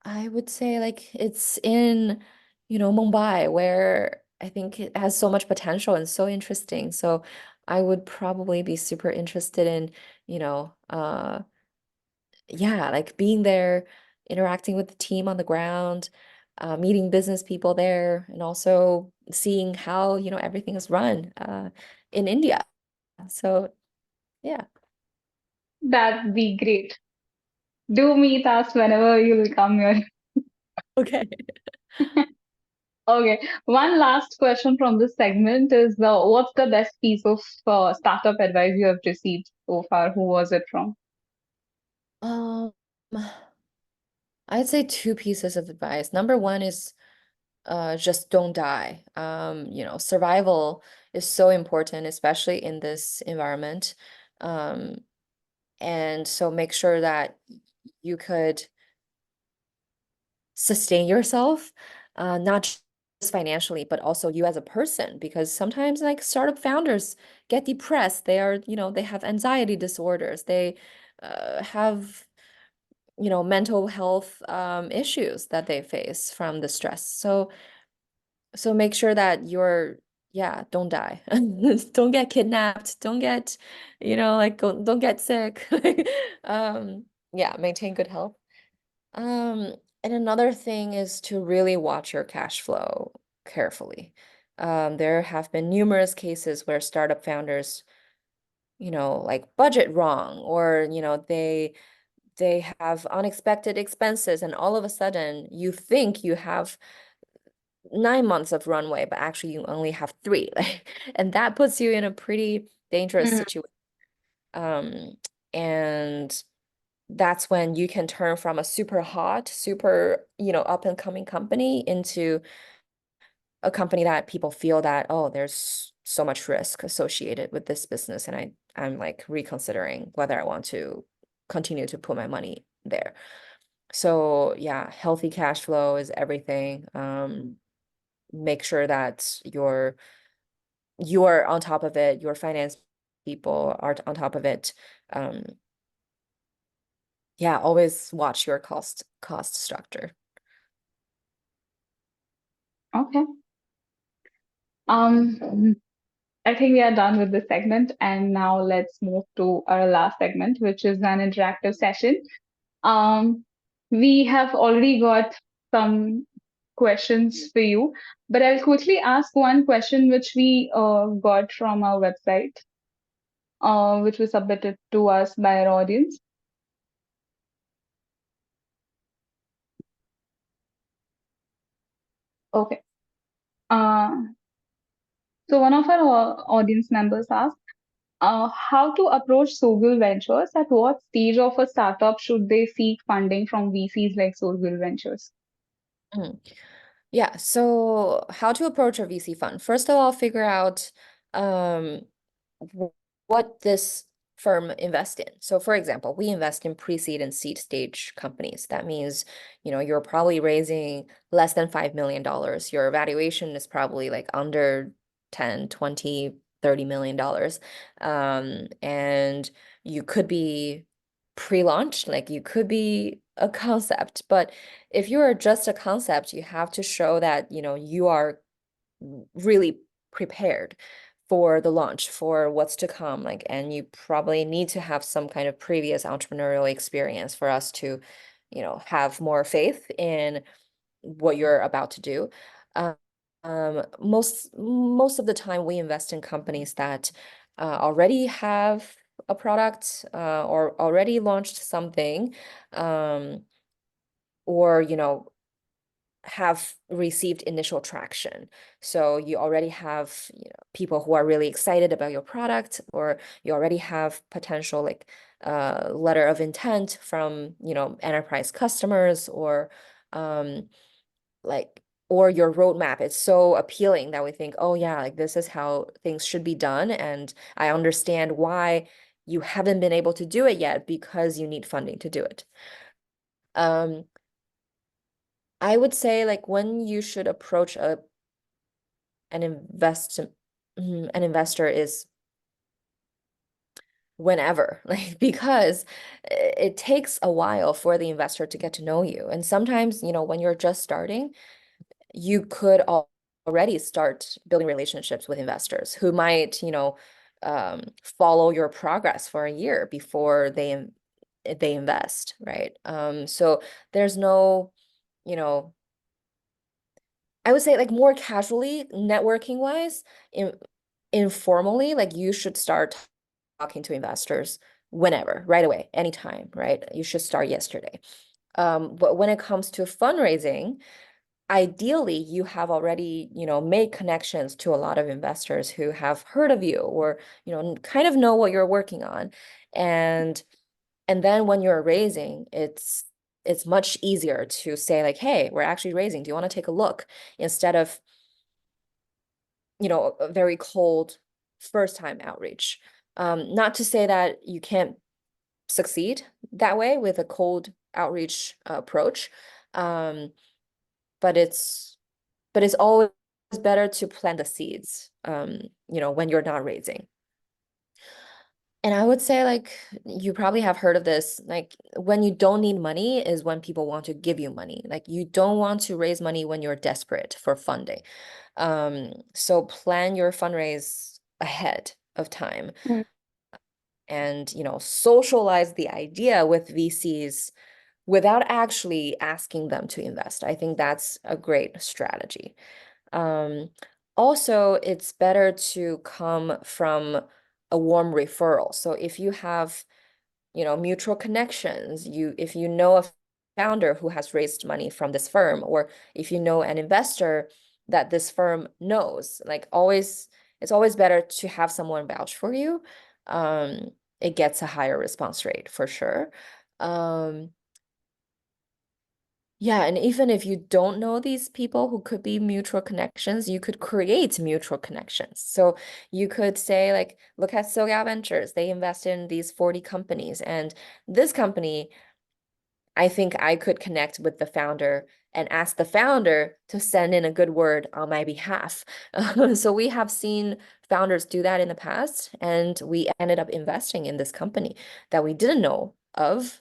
I would say like it's in, Mumbai where I think it has so much potential and so interesting. So I would probably be super interested in, you know, yeah, like being there, interacting with the team on the ground, meeting business people there, and also seeing how, everything is run in India. So yeah. that'd be great. Do meet us whenever you'll come here. Okay. Okay. One last question from this segment is what's the best piece of startup advice you have received so far? Who was it from? Um, I'd say two pieces of advice. Number one is just don't die. Survival is so important, especially in this environment. Um, and so make sure that you could sustain yourself, not just financially, but also you as a person, because sometimes like startup founders get depressed. They have anxiety disorders. They have mental health issues that they face from the stress. So make sure that yeah, don't die. Don't get kidnapped. Don't get, don't get sick. Yeah, maintain good health. Um, and another thing is to really watch your cash flow carefully. There have been numerous cases where startup founders, like budget wrong, or, they have unexpected expenses, and all of a sudden you think you have 9 months of runway, but actually you only have three. And that puts you in a pretty dangerous Mm. situation. And that's when you can turn from a super hot, super, up and coming company into a company that people feel that, oh, there's so much risk associated with this business. And I'm like reconsidering whether I want to continue to put my money there. So yeah, healthy cash flow is everything. Make sure that you're on top of it, your finance people are on top of it. Um, yeah, always watch your cost structure. Okay. Um, I think we are done with this segment, and now let's move to our last segment, which is an interactive session. Um, we have already got some. questions for you, but I'll quickly ask one question which we got from our website, which was submitted to us by our audience. Okay. Uh, so one of our audience members asked, how to approach SoGal Ventures? At what stage of a startup should they seek funding from VCs like SoGal Ventures? Mm. Yeah, so how to approach a VC fund? First of all, figure out um, what this firm invest in. So for example, we invest in pre-seed and seed stage companies. That means, you're probably raising less than $5 million. Your valuation is probably like under 10, 20, $30 million. And you could be pre-launch, like you could be a concept, but if you are just a concept, you have to show that, you are really prepared for the launch, for what's to come, like, and you probably need to have some kind of previous entrepreneurial experience for us to, have more faith in what you're about to do. Um, most of the time we invest in companies that already have a product or already launched something, um, or have received initial traction. So you already have, people who are really excited about your product, or you already have potential like letter of intent from, enterprise customers, or um, like or your roadmap is so appealing that we think, oh yeah, like this is how things should be done, and I understand why you haven't been able to do it yet because you need funding to do it. Um, I would say like when you should approach an invest an investor is whenever, like, because it takes a while for the investor to get to know you. And sometimes, when you're just starting, you could already start building relationships with investors who might, follow your progress for a year before they invest, right? So there's no, you know, I would say like more casually, networking wise, informally, like you should start talking to investors whenever, right away, anytime, right? You should start yesterday. But when it comes to fundraising, ideally you have already, made connections to a lot of investors who have heard of you, or, kind of know what you're working on. And then when you're raising, it's much easier to say like, hey, we're actually raising. Do you want to take a look? Instead of, a very cold first time outreach. Not to say that you can't succeed that way with a cold outreach approach. Um, but it's always better to plant the seeds, when you're not raising. And I would say, like, you probably have heard of this, like, when you don't need money is when people want to give you money. Like, you don't want to raise money when you're desperate for funding. So plan your fundraise ahead of time, Mm. and, socialize the idea with VCs without actually asking them to invest. I think that's a great strategy. Um, Also, it's better to come from a warm referral. So if you have, mutual connections, if you know a founder who has raised money from this firm, or if you know an investor that this firm knows, like always, it's always better to have someone vouch for you. Um, it gets a higher response rate for sure. Um, yeah, and even if you don't know these people who could be mutual connections, you could create mutual connections. So you could say, like, look at SoGal Ventures. They invest in these 40 companies. And this company, I think I could connect with the founder and ask the founder to send in a good word on my behalf. So we have seen founders do that in the past, and we ended up investing in this company that we didn't know of.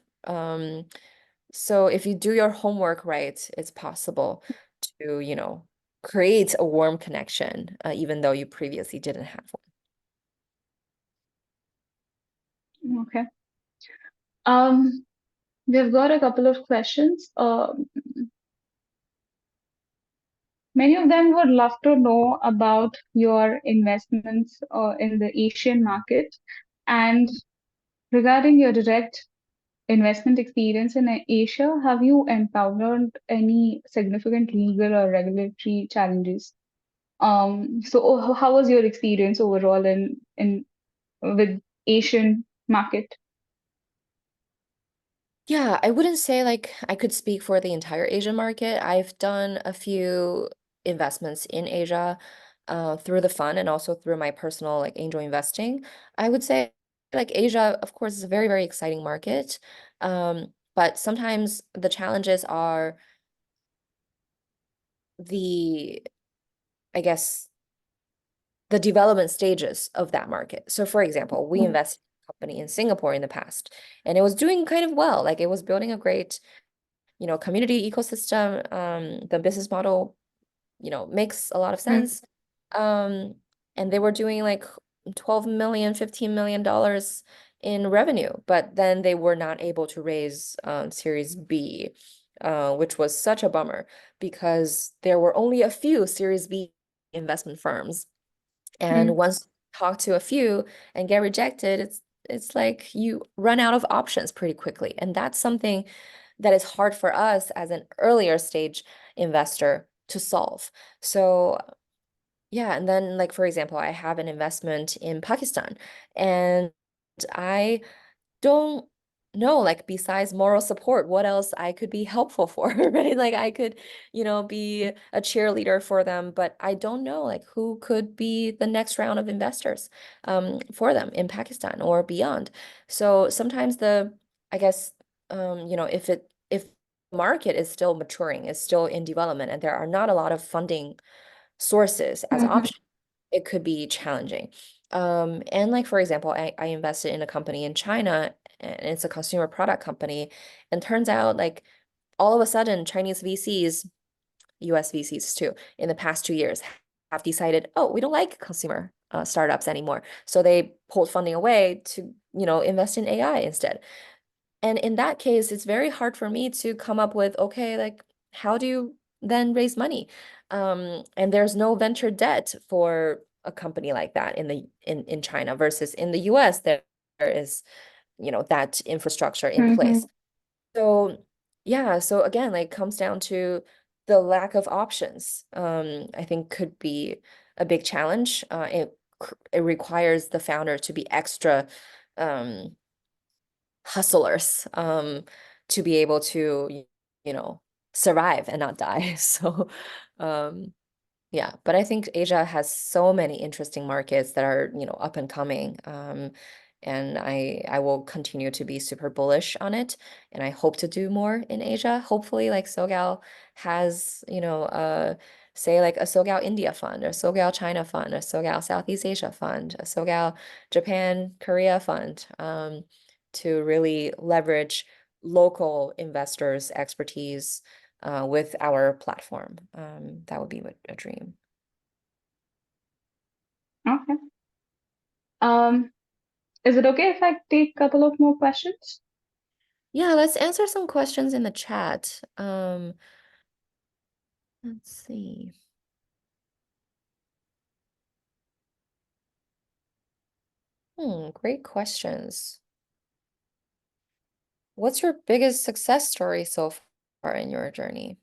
So if you do your homework right, it's possible to, create a warm connection, even though you previously didn't have Okay. Um, we've got a couple of questions. Many of them would love to know about your investments in the Asian market and regarding your direct investment experience in Asia, have you encountered any significant legal or regulatory challenges? So how was your experience overall in with Asian market? Yeah, I wouldn't say like I could speak for the entire Asian market. I've done a few investments in Asia through the fund and also through my personal like angel investing. I would say like Asia, of course, is a very, very exciting market. But sometimes the challenges are the, I guess, the development stages of that market. So for example, we Mm, invested in a company in Singapore in the past, and it was doing kind of well. Like it was building a great community ecosystem. The business model, makes a lot of mm, sense. Um, and they were doing like 12 million, $15 million in revenue, but then they were not able to raise Series B, which was such a bummer because there were only a few Series B investment firms. And mm, once you talk to a few and get rejected, it's like you run out of options pretty quickly. And that's something that is hard for us as an earlier stage investor to solve. So yeah, and then like for example, I have an investment in Pakistan and I don't know, like besides moral support, what else I could be helpful for, right? Like I could, be a cheerleader for them, but I don't know like who could be the next round of investors for them in Pakistan or beyond. So sometimes I guess, if market is still maturing, is still in development, and there are not a lot of funding sources as mhm, options, it could be challenging. And like for example, I invested in a company in China and it's a consumer product company. And turns out like all of a sudden Chinese VCs, US VCs too, in the past 2 years have decided, oh, we don't like consumer startups anymore. So they pulled funding away to, invest in AI instead. And in that case, it's very hard for me to come up with, okay, like how do you then raise money? And there's no venture debt for a company like that in China versus in the US, there is, that infrastructure in mhm, place. So yeah, so again, like comes down to the lack of options, I think could be a big challenge. It requires the founder to be extra um hustlers to be able to you know survive and not die. So um yeah, but I think Asia has so many interesting markets that are, up and coming. And I will continue to be super bullish on it. And I hope to do more in Asia. Hopefully, like SoGal has, say like a SoGal India fund, or SoGal China fund, a SoGal Southeast Asia fund, a SoGal Japan Korea fund, to really leverage local investors' expertise with our platform. That would be a dream. okay. Um, is it okay if I take a couple of more questions? Yeah, let's answer some questions in the chat. Let's see. Great questions. What's your biggest success story so far in your journey?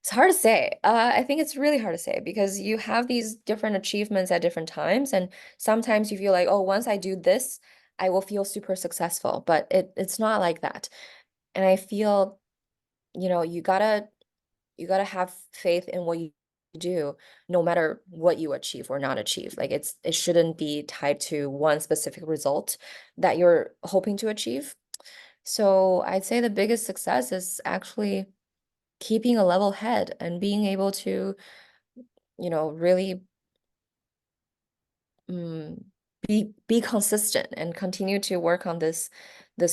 It's hard to say. I think it's really hard to say because you have these different achievements at different times, and sometimes you feel like, oh, once I do this, I will feel super successful, but it's not like that. And I feel, you gotta have faith in what you do, no matter what you achieve or not achieve. Like it shouldn't be tied to one specific result that you're hoping to achieve. So I'd say the biggest success is actually keeping a level head and being able to, really mm, be consistent and continue to work on this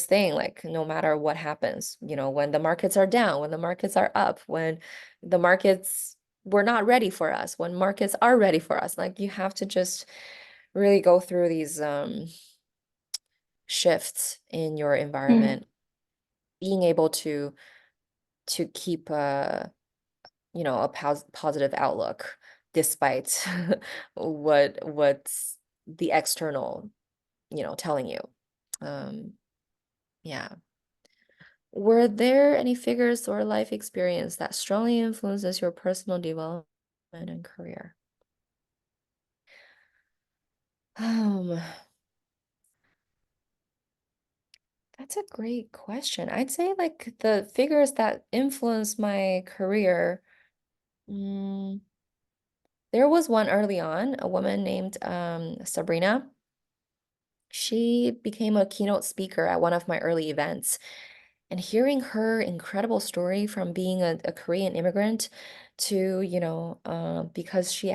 thing, like no matter what happens, when the markets are down, when the markets are up, when the markets were not ready for us, when markets are ready for us. Like you have to just really go through these shifts in your Mm, environment, being able to keep a positive outlook despite what's the external, telling you. Um, yeah. Were there any figures or life experience that strongly influences your personal development and career? Um, that's a great question. I'd say like the figures that influence my career. mm, there was one early on, a woman named Sabrina. She became a keynote speaker at one of my early events. And hearing her incredible story from being a Korean immigrant to, because she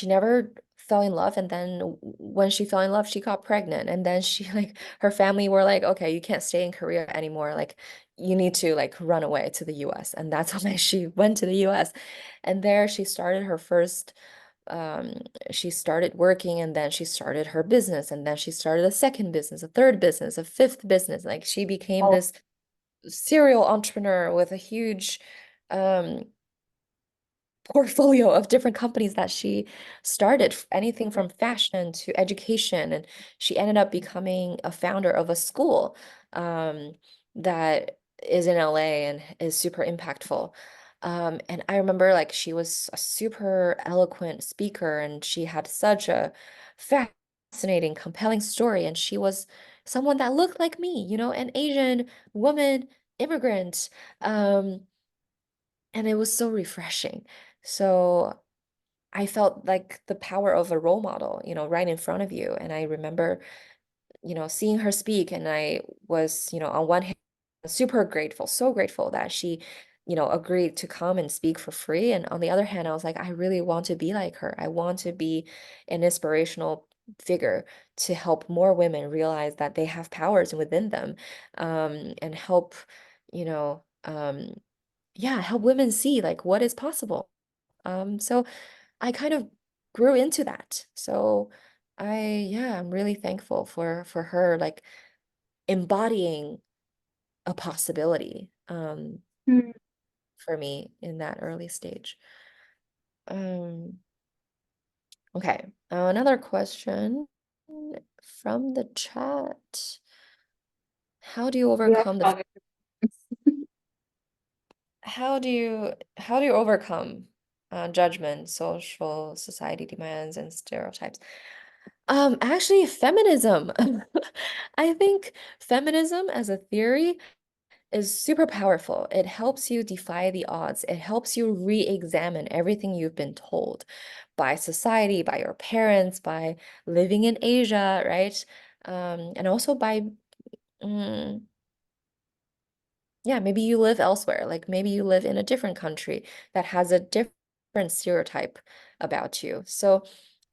never fell in love, and then when she fell in love she got pregnant, and then she like her family were like, okay, you can't stay in Korea anymore, like you need to like run away to the US, and that's why she went to the US. And there she started her first um she started working, and then she started her business, and then she started a second business, a third business, a fifth business. Like she became Oh, this serial entrepreneur with a huge um portfolio of different companies that she started, anything from fashion to education. And she ended up becoming a founder of a school um, that is in LA and is super impactful. And I remember like she was a super eloquent speaker, and she had such a fascinating, compelling story. And she was someone that looked like me, an Asian woman, immigrant. And it was so refreshing. So I felt like the power of a role model, right in front of you. And I remember, seeing her speak, and I was, on one hand, super grateful, so grateful that she, agreed to come and speak for free. And on the other hand, I was like, I really want to be like her. I want to be an inspirational figure to help more women realize that they have powers within them, and help, you know, yeah, help women see like what is possible. So I kind of grew into that. So yeah, I'm really thankful for her like embodying a possibility hmm. for me in that early stage. Um, okay, another question from the chat. How do you Yes, overcome the obviously. how do you overcome judgment, social society demands, and stereotypes? Actually, feminism. I think feminism as a theory is super powerful. It helps you defy the odds. It helps you re-examine everything you've been told by society, by your parents, by living in Asia, right? And also by mm, yeah, maybe you live elsewhere. Like maybe you live in a different country that has a different stereotype about you. So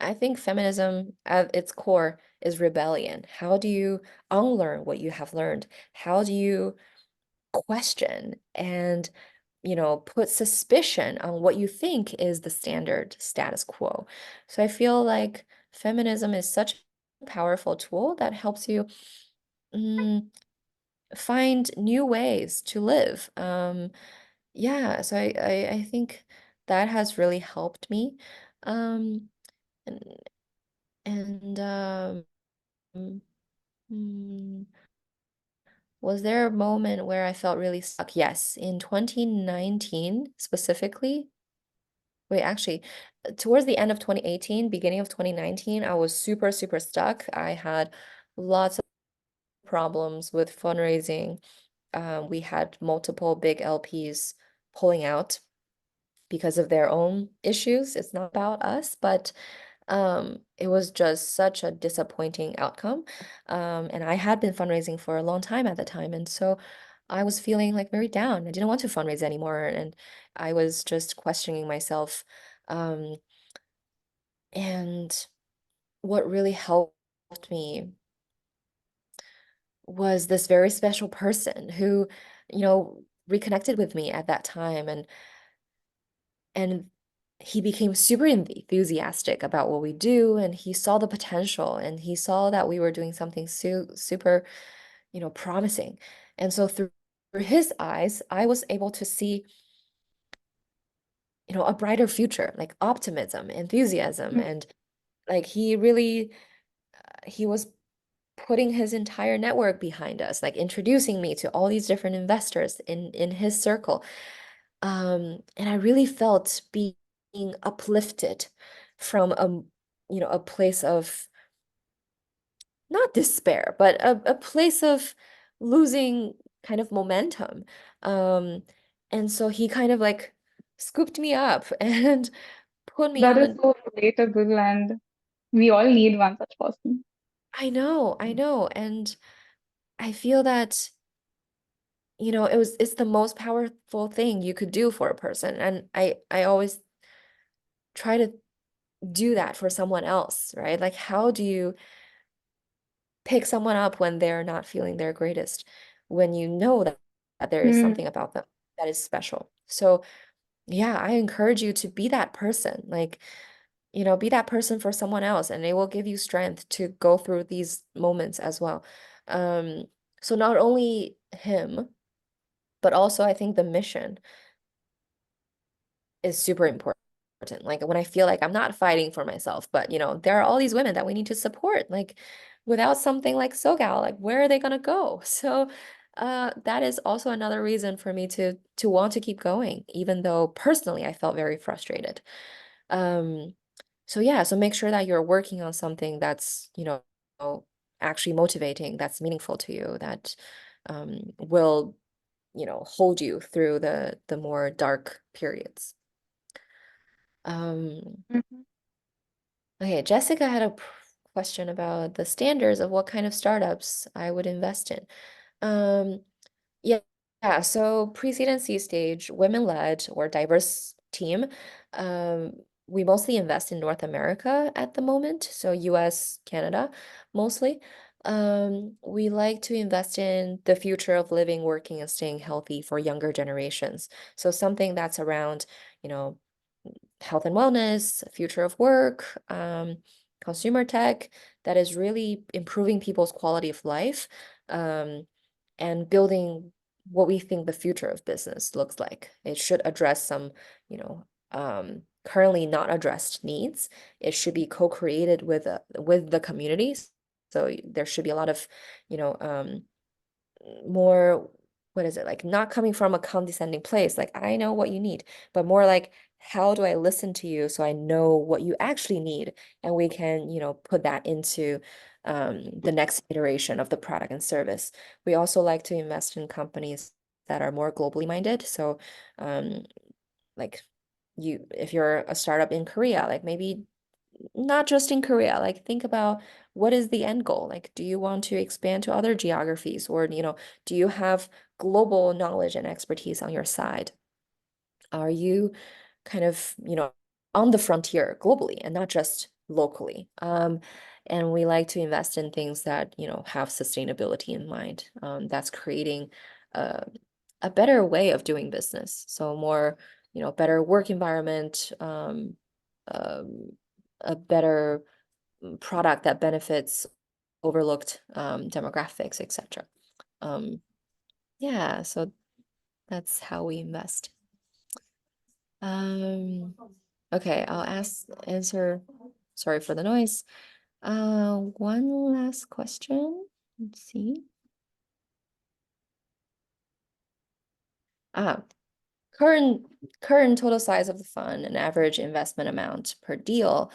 I think feminism at its core is rebellion. How do you unlearn what you have learned? How do you question and, put suspicion on what you think is the standard status quo? So I feel like feminism is such a powerful tool that helps you mm, find new ways to live. Yeah, so I think that has really helped me. Um, and and hmm, was there a moment where I felt really stuck? Yes, in 2019 specifically. Wait, actually, towards the end of 2018, beginning of 2019, I was super, super stuck. I had lots of problems with fundraising. We had multiple big LPs pulling out because of their own issues. It's not about us, but it was just such a disappointing outcome. And I had been fundraising for a long time at the time, and so I was feeling like very down. I didn't want to fundraise anymore, and I was just questioning myself. Um, and what really helped me was this very special person who, reconnected with me at that time, and he became super enthusiastic about what we do, and he saw the potential, and he saw that we were doing something super, promising. And so through his eyes, I was able to see a brighter future, like optimism, enthusiasm, Mm. and like he really he was putting his entire network behind us, like introducing me to all these different investors in his circle. And I really felt being uplifted from a place of not despair, but a place of losing kind of momentum. Um, and so he kind of like scooped me up and put me That on is the so relatable, and we all need one such person. I know. And I feel that, it's the most powerful thing you could do for a person. And I always try to do that for someone else, right? Like, how do you pick someone up when they're not feeling their greatest, when you know that there is Mm. something about them that is special? So, yeah, I encourage you to be that person. Like, be that person for someone else, and it will give you strength to go through these moments as well. Um, so not only him, but also I think the mission is super important. Like when I feel like I'm not fighting for myself, but there are all these women that we need to support. Like without something like SoGal, like where are they gonna go? So that is also another reason for me to want to keep going, even though personally I felt very frustrated. Um, so yeah, so make sure that you're working on something that's, actually motivating, that's meaningful to you, that will, hold you through the more dark periods. Um, Mhm. okay, Jessica had a question about the standards of what kind of startups I would invest in. Um, yeah, yeah. So pre-seed and seed stage, women-led or diverse team. Um, we mostly invest in North America at the moment, so US, Canada, mostly. We like to invest in the future of living, working, and staying healthy for younger generations. So something that's around, you know, health and wellness, future of work, consumer tech that is really improving people's quality of life, and building what we think the future of business looks like. It should address some, currently not addressed needs. It should be co-created with the communities. So there should be a lot of, you know, more, what is it, like not coming from a condescending place, like I know what you need, but more like how do I listen to you so I know what you actually need, and we can, put that into the next iteration of the product and service. We also like to invest in companies that are more globally minded. So um, like if you're a startup in Korea, like maybe not just in Korea, like think about what is the end goal? Like, do you want to expand to other geographies, or, do you have global knowledge and expertise on your side? Are you kind of, on the frontier globally and not just locally? And we like to invest in things that, have sustainability in mind. That's creating a, a better way of doing business. So more, better work environment, um, a better product that benefits overlooked demographics, etc. Um, yeah, so that's how we invest. Um, okay, I'll answer. Sorry for the noise. One last question. Let's see. Ah, Current current total size of the fund and average investment amount per deal.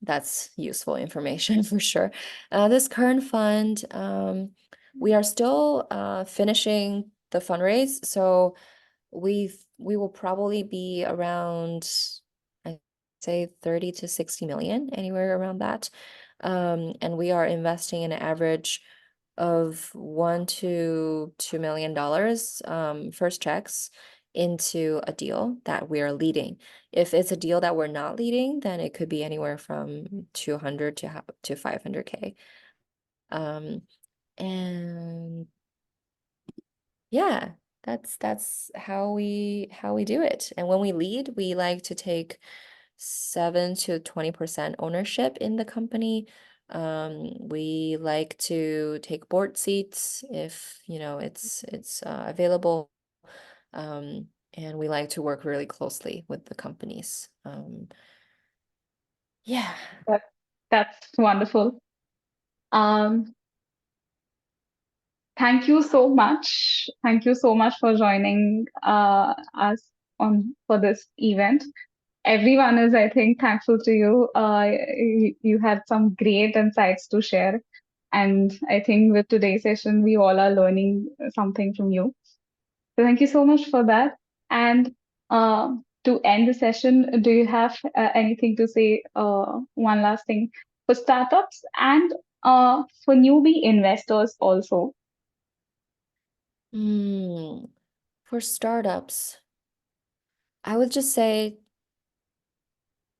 That's useful information for sure. This current fund, we are still finishing the fundraise, so we will probably be around, I say 30 to 60 million, anywhere around that. And we are investing an average of $1 to $2 million first checks into a deal that we're leading. If it's a deal that we're not leading, then it could be anywhere from 200 to 500K. Um, and yeah, that's how we do it. And when we lead, we like to take 7 to 20% ownership in the company. We like to take board seats if, it's available. and we like to work really closely with the companies. Yeah. That, that's wonderful. Um, Thank you so much. Thank you so much for joining us on for this event. Everyone is, I think, thankful to you. You had some great insights to share, and I think with today's session, we all are learning something from you. So thank you so much for that. And to end the session, do you have anything to say? One last thing for startups and for newbie investors also. For startups, I would just say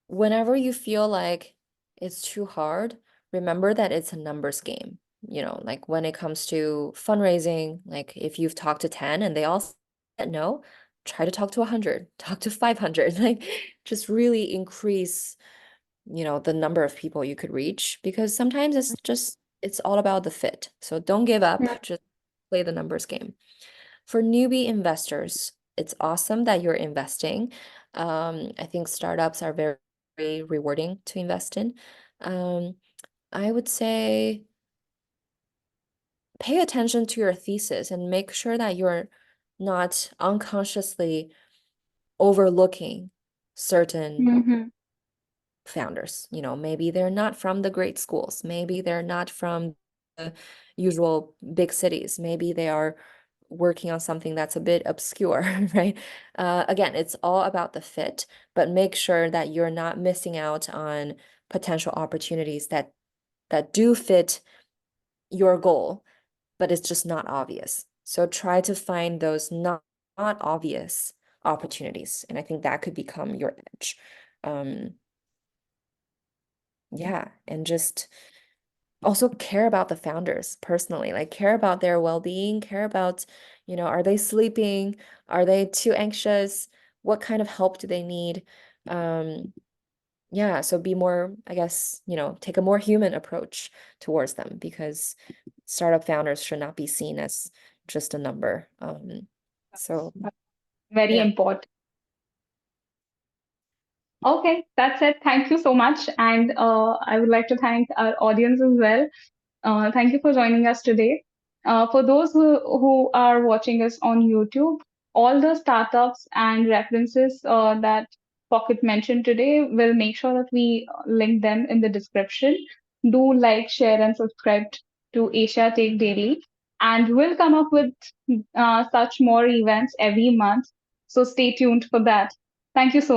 whenever you feel like it's too hard, remember that it's a numbers game. Like when it comes to fundraising, like if you've talked to 10 and they all said no, try to talk to 100, talk to 500, like just really increase, the number of people you could reach because sometimes it's all about the fit. So don't give up, just play the numbers game. For newbie investors, it's awesome that you're investing. I think startups are very, very rewarding to invest in. Um, I would say pay attention to your thesis and make sure that you're not unconsciously overlooking certain Mm-hmm. founders. Maybe they're not from the great schools. Maybe they're not from the usual big cities. Maybe they are working on something that's a bit obscure, right? Again, it's all about the fit, but make sure that you're not missing out on potential opportunities that do fit your goal, but it's just not obvious. So try to find those not obvious opportunities, and I think that could become your edge. Um, yeah, and just also care about the founders personally, like care about their well-being, care about, are they sleeping? Are they too anxious? What kind of help do they need? Yeah, so be more, I guess, take a more human approach towards them because startup founders should not be seen as just a number. So Very yeah. important. Okay, that's it. Thank you so much. And I would like to thank our audience as well. Thank you for joining us today. For those who are watching us on YouTube, all the startups and references that Pocket mentioned today, will make sure that we link them in the description. Do like, share, and subscribe to Asia Tech Daily. And we'll come up with such more events every month. So stay tuned for that. Thank you so